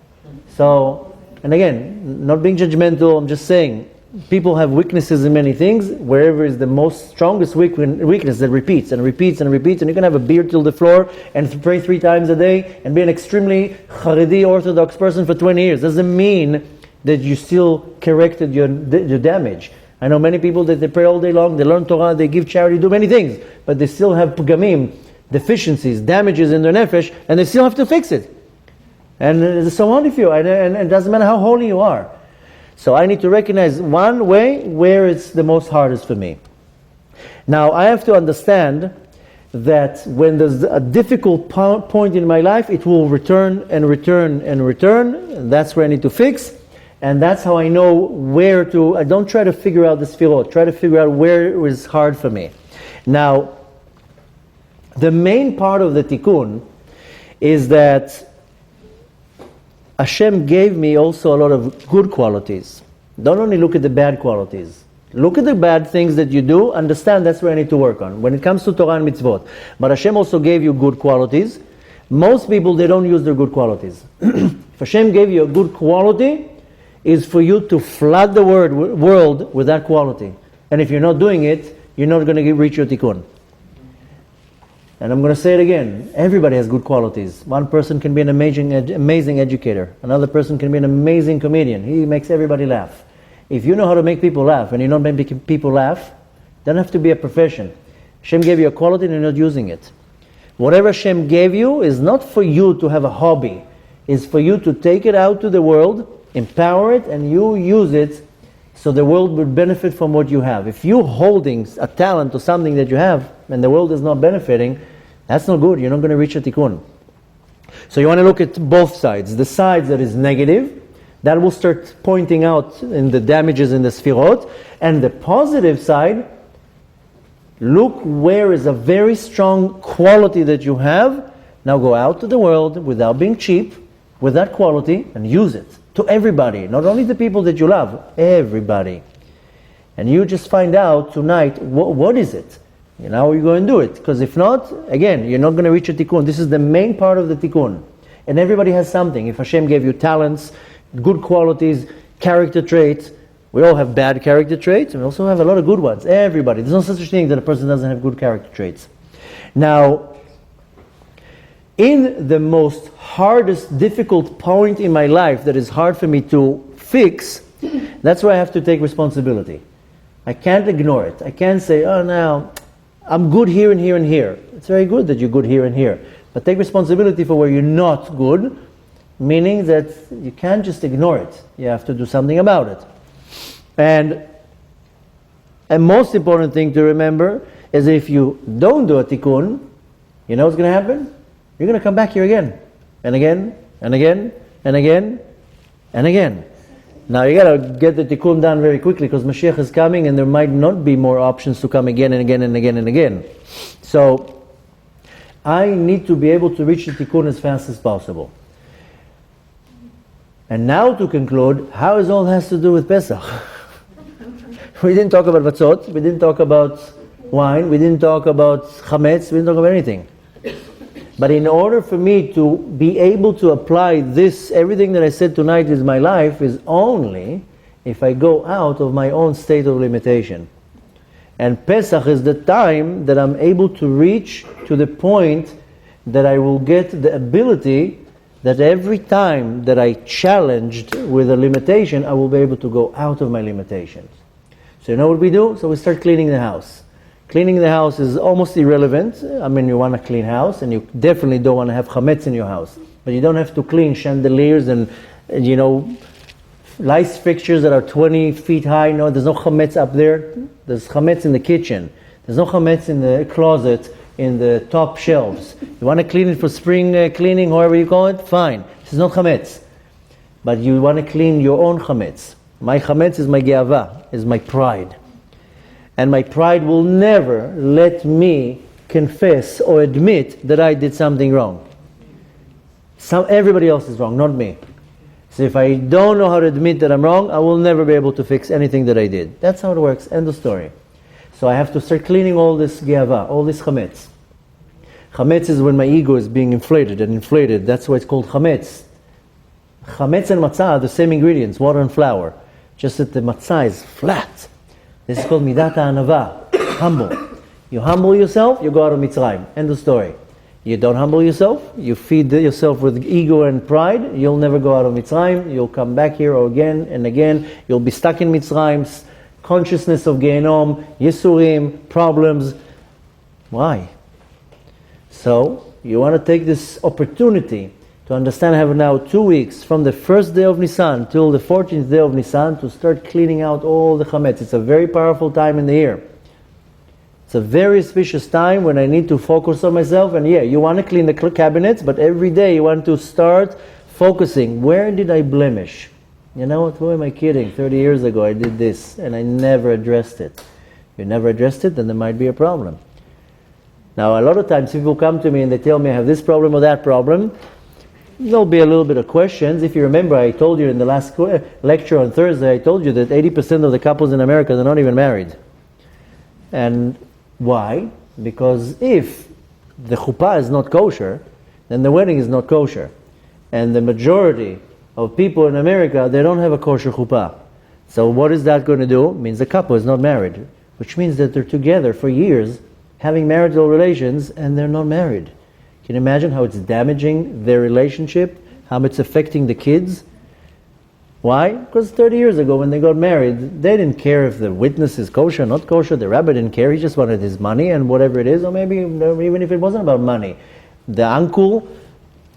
So, and again, not being judgmental, I'm just saying, people have weaknesses in many things. Wherever is the most strongest weakness that repeats and repeats and repeats, and you can have a beard till the floor and pray 3 times a day and be an extremely Haredi Orthodox person for 20 years. Doesn't mean that you still corrected your damage. I know many people that they pray all day long, they learn Torah, they give charity, do many things, but they still have pagamim, deficiencies, damages in their nefesh, and they still have to fix it. And it's so hard for you, and it doesn't matter how holy you are. So I need to recognize one way where it's the most hardest for me. Now I have to understand that when there's a difficult point in my life, it will return and return and return, and that's where I need to fix. And that's how I know where to. I don't try to figure out the sfirot. Try to figure out where it was hard for me. Now, the main part of the tikkun is that Hashem gave me also a lot of good qualities. Don't only look at the bad qualities. Look at the bad things that you do. Understand that's where I need to work on. When it comes to Torah and mitzvot. But Hashem also gave you good qualities. Most people, they don't use their good qualities. If Hashem gave you a good quality, is for you to flood the world with that quality. And if you're not doing it, you're not going to reach your tikkun. And I'm going to say it again. Everybody has good qualities. One person can be an amazing educator. Another person can be an amazing comedian. He makes everybody laugh. If you know how to make people laugh and you're not making people laugh, it doesn't have to be a profession. Hashem gave you a quality and you're not using it. Whatever Hashem gave you is not for you to have a hobby. It's for you to take it out to the world, empower it, and you use it so the world would benefit from what you have. If you're holding a talent or something that you have and the world is not benefiting, that's not good. You're not going to reach a tikkun. So you want to look at both sides. The side that is negative, that will start pointing out in the damages in the sfirot, and the positive side, look where is a very strong quality that you have. Now go out to the world without being cheap, with that quality, and use it to everybody, not only the people that you love, everybody. And you just find out tonight, what is it? You know how you're going to do it. Because if not, again, you're not going to reach a tikkun. This is the main part of the tikkun. And everybody has something. If Hashem gave you talents, good qualities, character traits, we all have bad character traits, and we also have a lot of good ones. Everybody. There's no such thing that a person doesn't have good character traits. Now, in the most hardest, difficult point in my life that is hard for me to fix, that's where I have to take responsibility. I can't ignore it. I can't say, oh, now, I'm good here and here and here. It's very good that you're good here and here. But take responsibility for where you're not good, meaning that you can't just ignore it. You have to do something about it. And a most important thing to remember is if you don't do a tikkun, you know what's going to happen? You're going to come back here again, and again, and again, and again, and again. Now you got to get the tikkun done very quickly because Mashiach is coming and there might not be more options to come again and again and again and again. So I need to be able to reach the tikkun as fast as possible. And now to conclude, how is all has to do with Pesach? We didn't talk about matzot, we didn't talk about wine, we didn't talk about chametz, we didn't talk about anything. But in order for me to be able to apply this, everything that I said tonight is my life, is only if I go out of my own state of limitation. And Pesach is the time that I'm able to reach to the point that I will get the ability that every time that I challenged with a limitation, I will be able to go out of my limitations. So you know what we do? So we start cleaning the house. Cleaning the house is almost irrelevant. I mean, you want a clean house, and you definitely don't want to have chametz in your house. But you don't have to clean chandeliers and light fixtures that are 20 feet high. No, there's no chametz up there. There's chametz in the kitchen. There's no chametz in the closet, in the top shelves. You want to clean it for spring cleaning, however you call it, fine. This is not chametz. But you want to clean your own chametz. My chametz is my geava, is my pride. And my pride will never let me confess or admit that I did something wrong. Everybody else is wrong, not me. So if I don't know how to admit that I'm wrong, I will never be able to fix anything that I did. That's how it works. End of story. So I have to start cleaning all this geava, all this chametz. Chametz is when my ego is being inflated and inflated. That's why it's called chametz. Chametz and matzah are the same ingredients, water and flour. Just that the matzah is flat. This is called midat anava, humble. You humble yourself, you go out of Mitzrayim. End of story. You don't humble yourself, you feed yourself with ego and pride, you'll never go out of Mitzrayim, you'll come back here again and again, you'll be stuck in Mitzrayim, consciousness of Gehenom, Yisurim, problems. Why? So, you want to take this opportunity to understand I have now 2 weeks from the first day of Nissan till the 14th day of Nissan to start cleaning out all the chametz. It's a very powerful time in the year. It's a very auspicious time when I need to focus on myself. And you want to clean the cabinets, but every day you want to start focusing. Where did I blemish? You know what? Who am I kidding? 30 years ago I did this and I never addressed it. If you never addressed it, then there might be a problem. Now, a lot of times people come to me and they tell me I have this problem or that problem. There'll be a little bit of questions. If you remember, I told you in the last lecture on Thursday, I told you that 80% of the couples in America are not even married. And why? Because if the chuppah is not kosher, then the wedding is not kosher. And the majority of people in America, they don't have a kosher chuppah. So what is that going to do? It means the couple is not married, which means that they're together for years, having marital relations, and they're not married. Can you imagine how it's damaging their relationship, how it's affecting the kids? Why? Because 30 years ago when they got married, they didn't care if the witness is kosher or not kosher. The rabbi didn't care. He just wanted his money and whatever it is, or maybe even if it wasn't about money. The uncle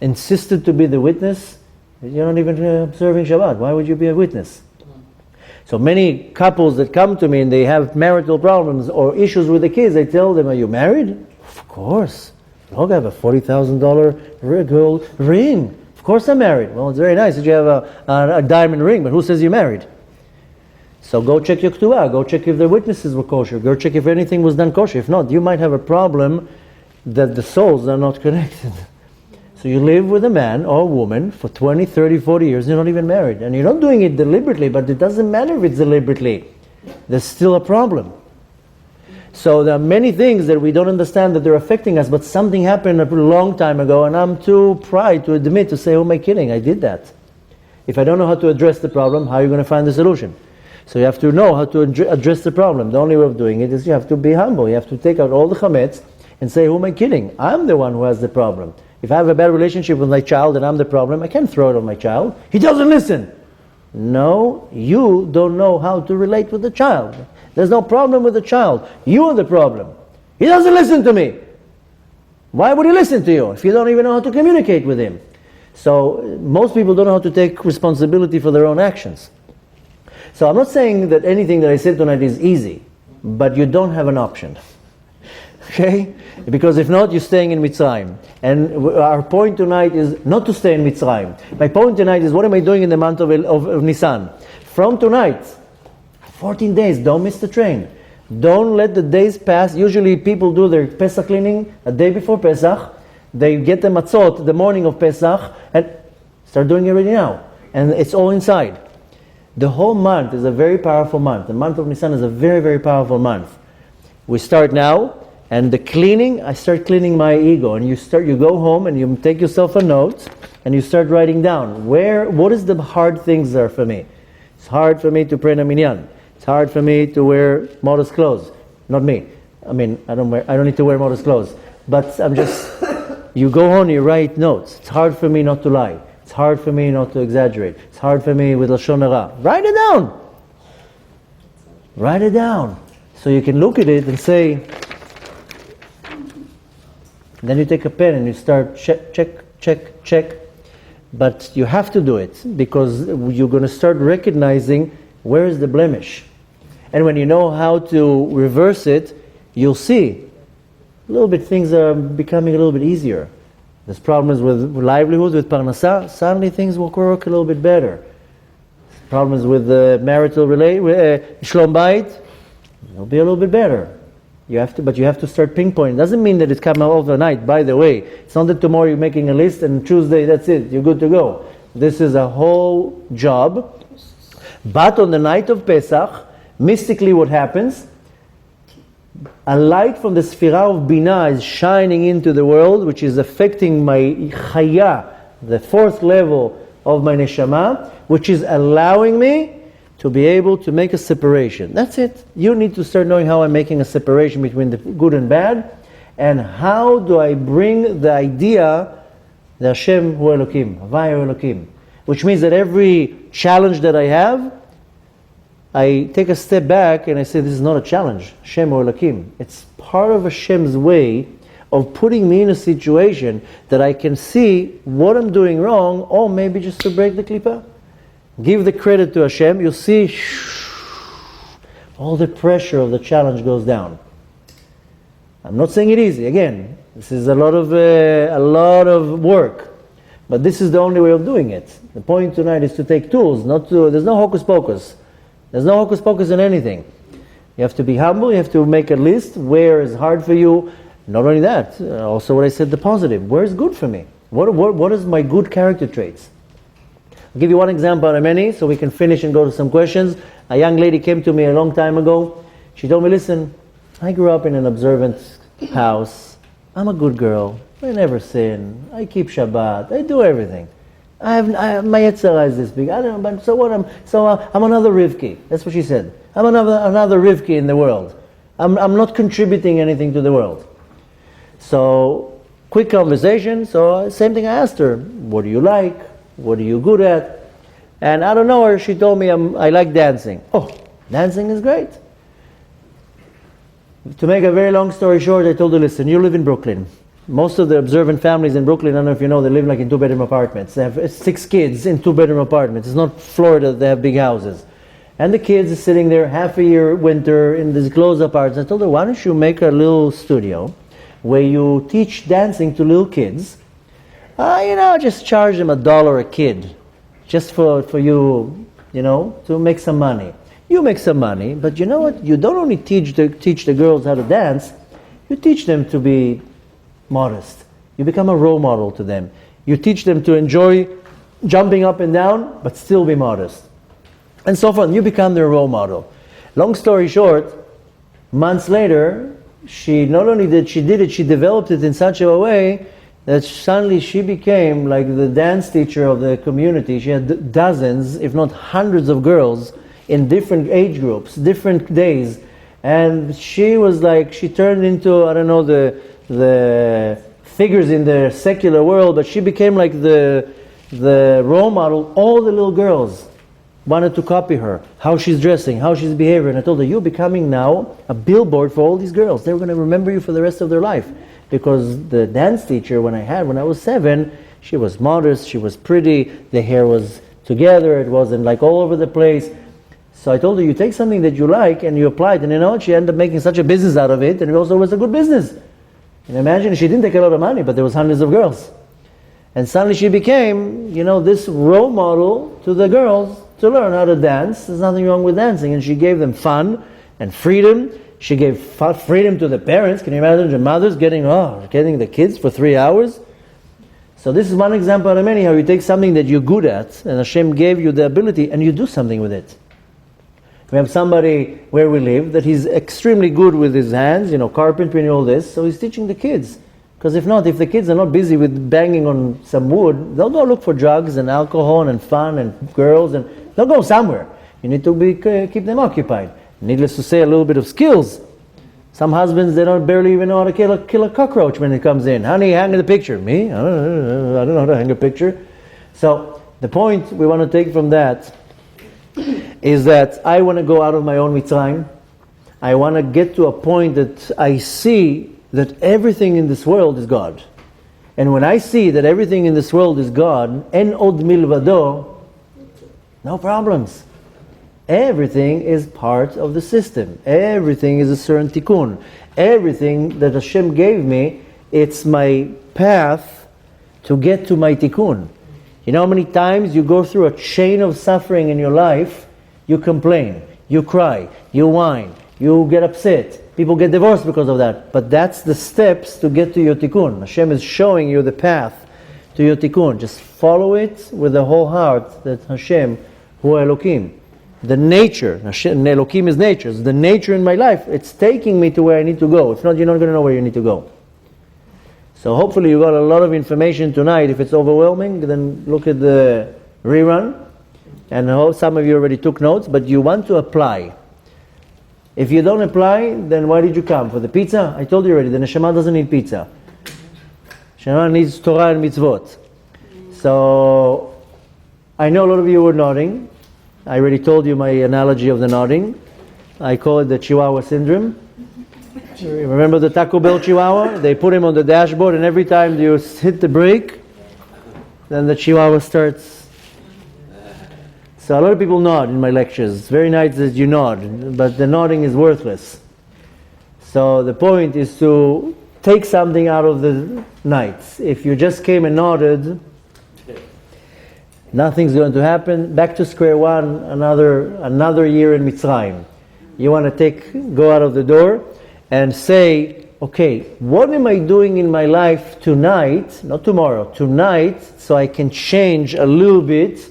insisted to be the witness. You're not even observing Shabbat. Why would you be a witness? So many couples that come to me and they have marital problems or issues with the kids, I tell them, are you married? Of course. Look, I have a $40,000 gold ring. Of course I'm married. Well, it's very nice that you have a diamond ring, but who says you're married? So go check your ketubah. Go check if the witnesses were kosher. Go check if anything was done kosher. If not, you might have a problem that the souls are not connected. So you live with a man or a woman for 20, 30, 40 years, you're not even married. And you're not doing it deliberately, but it doesn't matter if it's deliberately. There's still a problem. So there are many things that we don't understand that they're affecting us, but something happened a long time ago, and I'm too pride to admit, to say, oh, am I kidding? I did that. If I don't know how to address the problem, how are you going to find the solution? So you have to know how to address the problem. The only way of doing it is you have to be humble. You have to take out all the chametz and say, who am I kidding? I'm the one who has the problem. If I have a bad relationship with my child and I'm the problem, I can't throw it on my child. He doesn't listen. No, you don't know how to relate with the child. There's no problem with the child. You are the problem. He doesn't listen to me. Why would he listen to you if you don't even know how to communicate with him? So most people don't know how to take responsibility for their own actions. So I'm not saying that anything that I said tonight is easy, but you don't have an option. Okay? Because if not, you're staying in Mitzrayim. And our point tonight is not to stay in Mitzrayim. My point tonight is, what am I doing in the month of Nissan? From tonight, 14 days, don't miss the train. Don't let the days pass. Usually people do their Pesach cleaning a day before Pesach. They get the matzot the morning of Pesach and start doing it already now. And it's all inside. The whole month is a very powerful month. The month of Nissan is a very, very powerful month. We start now. And the cleaning, I start cleaning my ego. And you go home and you take yourself a note and you start writing down what is the hard things there for me. It's hard for me to pray in a minyan. It's hard for me to wear modest clothes. Not me. I mean, I don't need to wear modest clothes. But you go home, you write notes. It's hard for me not to lie. It's hard for me not to exaggerate. It's hard for me with Lashon Hara. Write it down. Write it down. So you can look at it and say, then you take a pen and you start check. But you have to do it because you're going to start recognizing where is the blemish. And when you know how to reverse it, you'll see a little bit things are becoming a little bit easier. There's problems with livelihoods, with parnasah, suddenly things will work a little bit better. Problems with marital shlom bayit, it'll be a little bit better. But you have to start pinpointing. It doesn't mean that it's come out overnight, by the way. It's not that tomorrow you're making a list and Tuesday, that's it, you're good to go. This is a whole job. But on the night of Pesach, mystically what happens? A light from the Sphira of Binah is shining into the world, which is affecting my Chaya, the fourth level of my Neshama, which is allowing me to be able to make a separation. That's it. You need to start knowing how I'm making a separation between the good and bad, and how do I bring the idea, the Hashem Hu Elokim, Havaya Hu Elokim, which means that every challenge that I have, I take a step back and I say, this is not a challenge, Hashem Hu Elokim. It's part of Hashem's way of putting me in a situation that I can see what I'm doing wrong, or maybe just to break the klippah. Give the credit to Hashem, you'll see all the pressure of the challenge goes down. I'm not saying it easy. Again, this is a lot of work, but this is the only way of doing it. The point tonight is to take tools, there's no hocus pocus. There's no hocus pocus in anything. You have to be humble, you have to make a list where is hard for you. Not only that, also what I said, the positive. Where is good for me? What is my good character traits? I'll give you one example out of many so we can finish and go to some questions. A young lady came to me a long time ago. She told me, listen, I grew up in an observant house. I'm a good girl. I never sin. I keep Shabbat. I do everything. My Yetzirah is this big. I don't know, but so what? I'm another Rivki. That's what she said. I'm another Rivki in the world. I'm not contributing anything to the world. So, quick conversation. So, same thing I asked her. What do you like? What are you good at? And I don't know her. She told me I like dancing. Oh, dancing is great. To make a very long story short, I told her, listen, you live in Brooklyn. Most of the observant families in Brooklyn, I don't know if you know, they live like in 2-bedroom apartments. They have 6 kids in 2-bedroom apartments. It's not Florida, they have big houses. And the kids are sitting there half a year winter in these closed apartments. I told her, why don't you make a little studio where you teach dancing to little kids? Just charge them $1 a kid. Just for you, to make some money. You make some money, but you know what? You don't only teach the girls how to dance, you teach them to be modest. You become a role model to them. You teach them to enjoy jumping up and down, but still be modest. And so forth. You become their role model. Long story short, months later, she not only did she developed it in such a way that suddenly she became like the dance teacher of the community. She had dozens, if not hundreds of girls in different age groups, different days. And she was like, she turned into, I don't know, the figures in the secular world, but she became like the role model. All the little girls wanted to copy her, how she's dressing, how she's behaving. And I told her, you're becoming now a billboard for all these girls. They're going to remember you for the rest of their life. Because the dance teacher when I was 7, she was modest, she was pretty, the hair was together, it wasn't like all over the place. So I told her, you take something that you like and you apply it, and she ended up making such a business out of it, and it also was a good business. And imagine, she didn't take a lot of money, but there was hundreds of girls. And suddenly she became, this role model to the girls to learn how to dance. There's nothing wrong with dancing. And she gave them fun and freedom. She gave freedom to the parents. Can you imagine the mothers getting the kids for 3 hours? So this is one example out of many, how you take something that you're good at, and Hashem gave you the ability, and you do something with it. We have somebody where we live that he's extremely good with his hands, carpentry and all this, so he's teaching the kids. Because if the kids are not busy with banging on some wood, they'll go look for drugs and alcohol and fun and girls, and they'll go somewhere. You need to keep them occupied. Needless to say, a little bit of skills. Some husbands, they don't barely even know how to kill a cockroach when it comes in. Honey, hang the picture. Me? I don't know how to hang a picture. So the point we want to take from that is that I want to go out of my own Mitzrayim. I want to get to a point that I see that everything in this world is God. And when I see that everything in this world is God, en od milvado, no problems. Everything is part of the system. Everything is a certain tikkun. Everything that Hashem gave me, it's my path to get to my tikkun. You know how many times you go through a chain of suffering in your life, you complain, you cry, you whine, you get upset. People get divorced because of that. But that's the steps to get to your tikkun. Hashem is showing you the path to your tikkun. Just follow it with the whole heart, that Hashem, Hu Elokim. The nature, Elokim is nature, it's the nature in my life. It's taking me to where I need to go. If not, you're not going to know where you need to go. So hopefully you got a lot of information tonight. If it's overwhelming, then look at the rerun. And I hope some of you already took notes, but you want to apply. If you don't apply, then why did you come? For the pizza? I told you already, the neshama doesn't need pizza. Neshama needs Torah and mitzvot. So, I know a lot of you were nodding. I already told you my analogy of the nodding. I call it the Chihuahua Syndrome. Remember the Taco Bell Chihuahua? They put him on the dashboard, and every time you hit the brake, then the Chihuahua starts. So a lot of people nod in my lectures. It's very nice that you nod, but the nodding is worthless. So the point is to take something out of the night. If you just came and nodded, nothing's going to happen. Back to square one, another year in Mitzrayim. You want to go out of the door and say, okay, what am I doing in my life tonight, not tomorrow, tonight, so I can change a little bit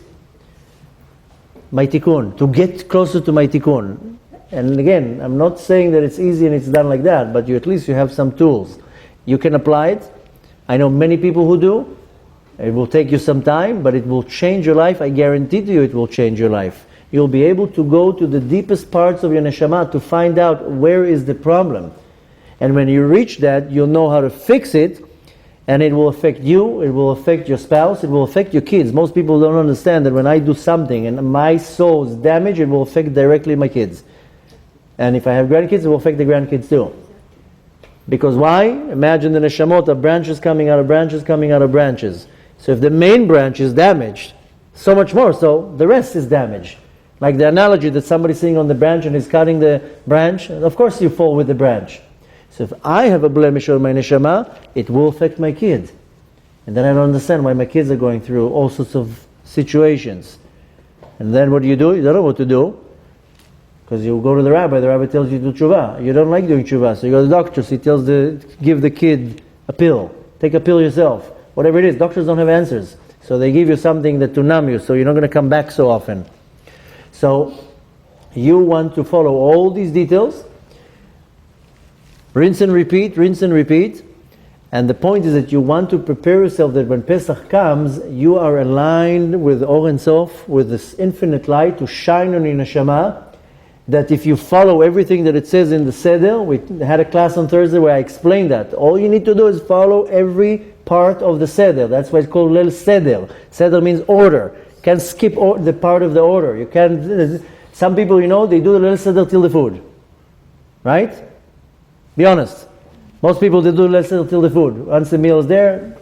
my tikkun, to get closer to my tikkun. And again, I'm not saying that it's easy and it's done like that, but at least you have some tools. You can apply it. I know many people who do. It will take you some time, but it will change your life. I guarantee to you it will change your life. You'll be able to go to the deepest parts of your neshama to find out where is the problem. And when you reach that, you'll know how to fix it, and it will affect you, it will affect your spouse, it will affect your kids. Most people don't understand that when I do something and my soul is damaged, it will affect directly my kids. And if I have grandkids, it will affect the grandkids too. Because why? Imagine the neshamot of branches coming out of branches coming out of branches. So if the main branch is damaged, so much more so, the rest is damaged. Like the analogy that somebody's sitting on the branch and is cutting the branch, of course you fall with the branch. So if I have a blemish on my neshama, it will affect my kids. And then I don't understand why my kids are going through all sorts of situations. And then what do? You don't know what to do. Because you go to the rabbi tells you to do tshuva. You don't like doing tshuva, so you go to the doctor, so he tells give the kid a pill. Take a pill yourself. Whatever it is, doctors don't have answers. So they give you something that to numb you, so you're not going to come back so often. So you want to follow all these details. Rinse and repeat. And the point is that you want to prepare yourself that when Pesach comes, you are aligned with Or Ein Sof, with this infinite light to shine on your neshama. That if you follow everything that it says in the Seder, we had a class on Thursday where I explained that. All you need to do is follow every part of the Seder. That's why it's called Leil Seder. Seder means order. You can't skip the part of the order. You can't. Some people, they do the Leil Seder till the food. Right? Be honest. Most people, they do Leil Seder till the food. Once the meal is there,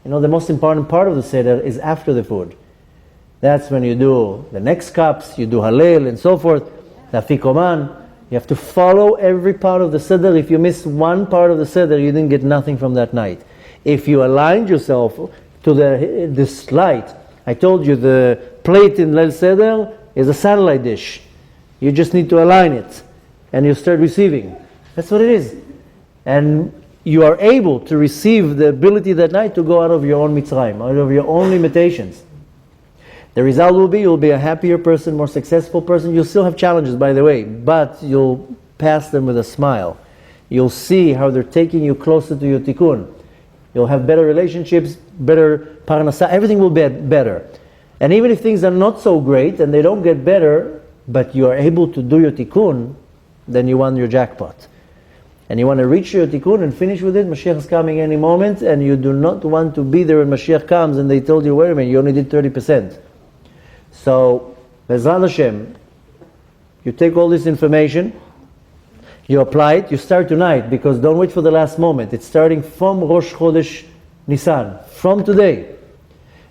the most important part of the Seder is after the food. That's when you do the next cups, you do Hallel and so forth, the Afikoman. You have to follow every part of the Seder. If you miss one part of the Seder, you didn't get nothing from that night. If you aligned yourself to this light, I told you the plate in Leil Seder is a satellite dish. You just need to align it, and you start receiving. That's what it is. And you are able to receive the ability that night to go out of your own Mitzrayim, out of your own limitations. The result will be you'll be a happier person, more successful person. You'll still have challenges, by the way, but you'll pass them with a smile. You'll see how they're taking you closer to your tikkun. You'll have better relationships, better parnasa. Everything will be better. And even if things are not so great and they don't get better, but you are able to do your tikkun, then you won your jackpot. And you want to reach your tikkun and finish with it. Mashiach is coming any moment, and you do not want to be there when Mashiach comes and they told you, wait a minute, you only did 30%. So, Bezrat Hashem, you take all this information, you apply it, you start tonight, because don't wait for the last moment. It's starting from Rosh Chodesh Nissan, from today.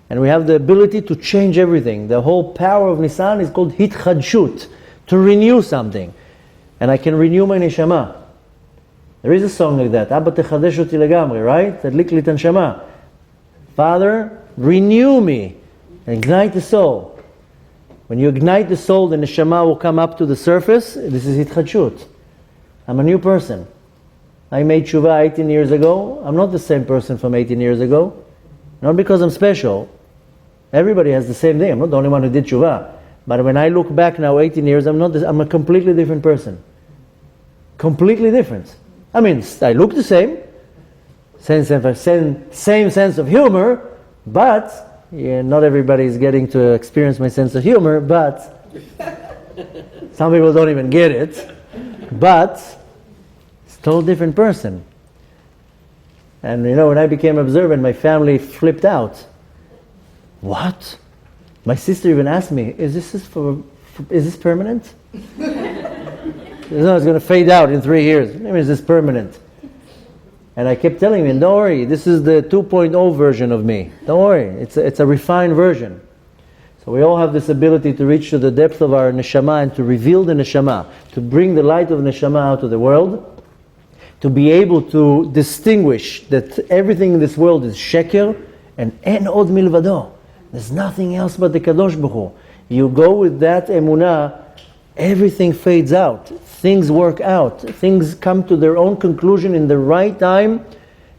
And we have the ability to change everything. The whole power of Nissan is called Hitchadshut, to renew something. And I can renew my neshama. There is a song like that, Abba techadesh oti legamri, right? Tadlik li tanshama. Father, renew me, ignite the soul. When you ignite the soul, the neshama will come up to the surface. This is hitchadshut. I'm a new person. I made tshuva 18 years ago. I'm not the same person from 18 years ago. Not because I'm special. Everybody has the same thing. I'm not the only one who did tshuva. But when I look back now, 18 years, I'm a completely different person. Completely different. I mean, I look the same. Same sense of humor, but not everybody is getting to experience my sense of humor, but some people don't even get it. But it's a total different person. And when I became observant, my family flipped out. What? My sister even asked me, is this permanent? No, it's going to fade out in 3 years. Maybe is this permanent? And I kept telling him, don't worry, this is the 2.0 version of me. Don't worry, it's a refined version. So we all have this ability to reach to the depth of our neshama and to reveal the neshama, to bring the light of neshama out to the world, to be able to distinguish that everything in this world is sheker and en od milvado. There's nothing else but the Kadosh Baruch Hu. You go with that emunah, everything fades out. Things work out. Things come to their own conclusion in the right time,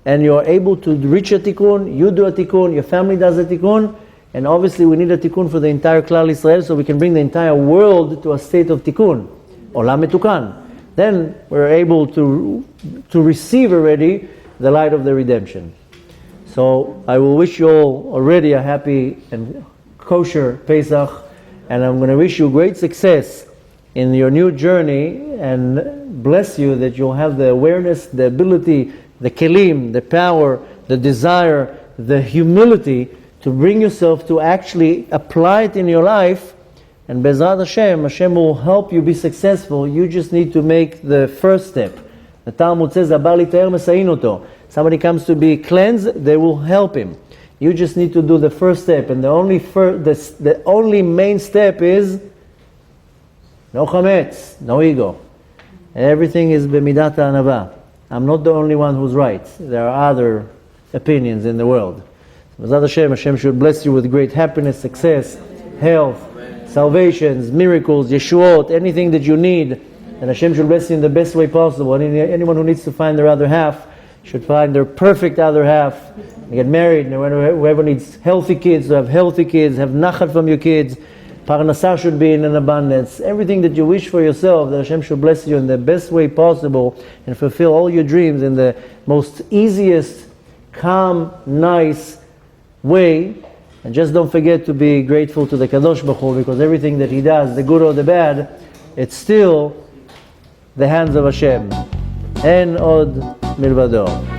and you're able to reach a tikkun. You do a tikkun, your family does a tikkun, and obviously we need a tikkun for the entire Klal Israel, so we can bring the entire world to a state of tikkun, olam metukan. Then we're able to receive already the light of the redemption. So I will wish you all already a happy and kosher Pesach, and I'm going to wish you great success in your new journey, and bless you that you'll have the awareness, the ability, the kelim, the power, the desire, the humility to bring yourself to actually apply it in your life. And Bezrat Hashem, Hashem will help you be successful. You just need to make the first step. The Talmud says, somebody comes to be cleansed, they will help him. You just need to do the first step, and the only main step is no chametz, no ego. Everything is b'midat anava. I'm not the only one who's right. There are other opinions in the world. Bezrat Hashem, Hashem should bless you with great happiness, success, health, salvations, miracles, yeshuot, anything that you need. And Hashem should bless you in the best way possible. Anyone who needs to find their other half should find their perfect other half. Get married, and whoever needs healthy kids, to have healthy kids, have nachat from your kids. Parnasah should be in an abundance. Everything that you wish for yourself, that Hashem should bless you in the best way possible and fulfill all your dreams in the most easiest, calm, nice way. And just don't forget to be grateful to the Kadosh Baruch Hu, because everything that He does, the good or the bad, it's still the hands of Hashem. En od milvado.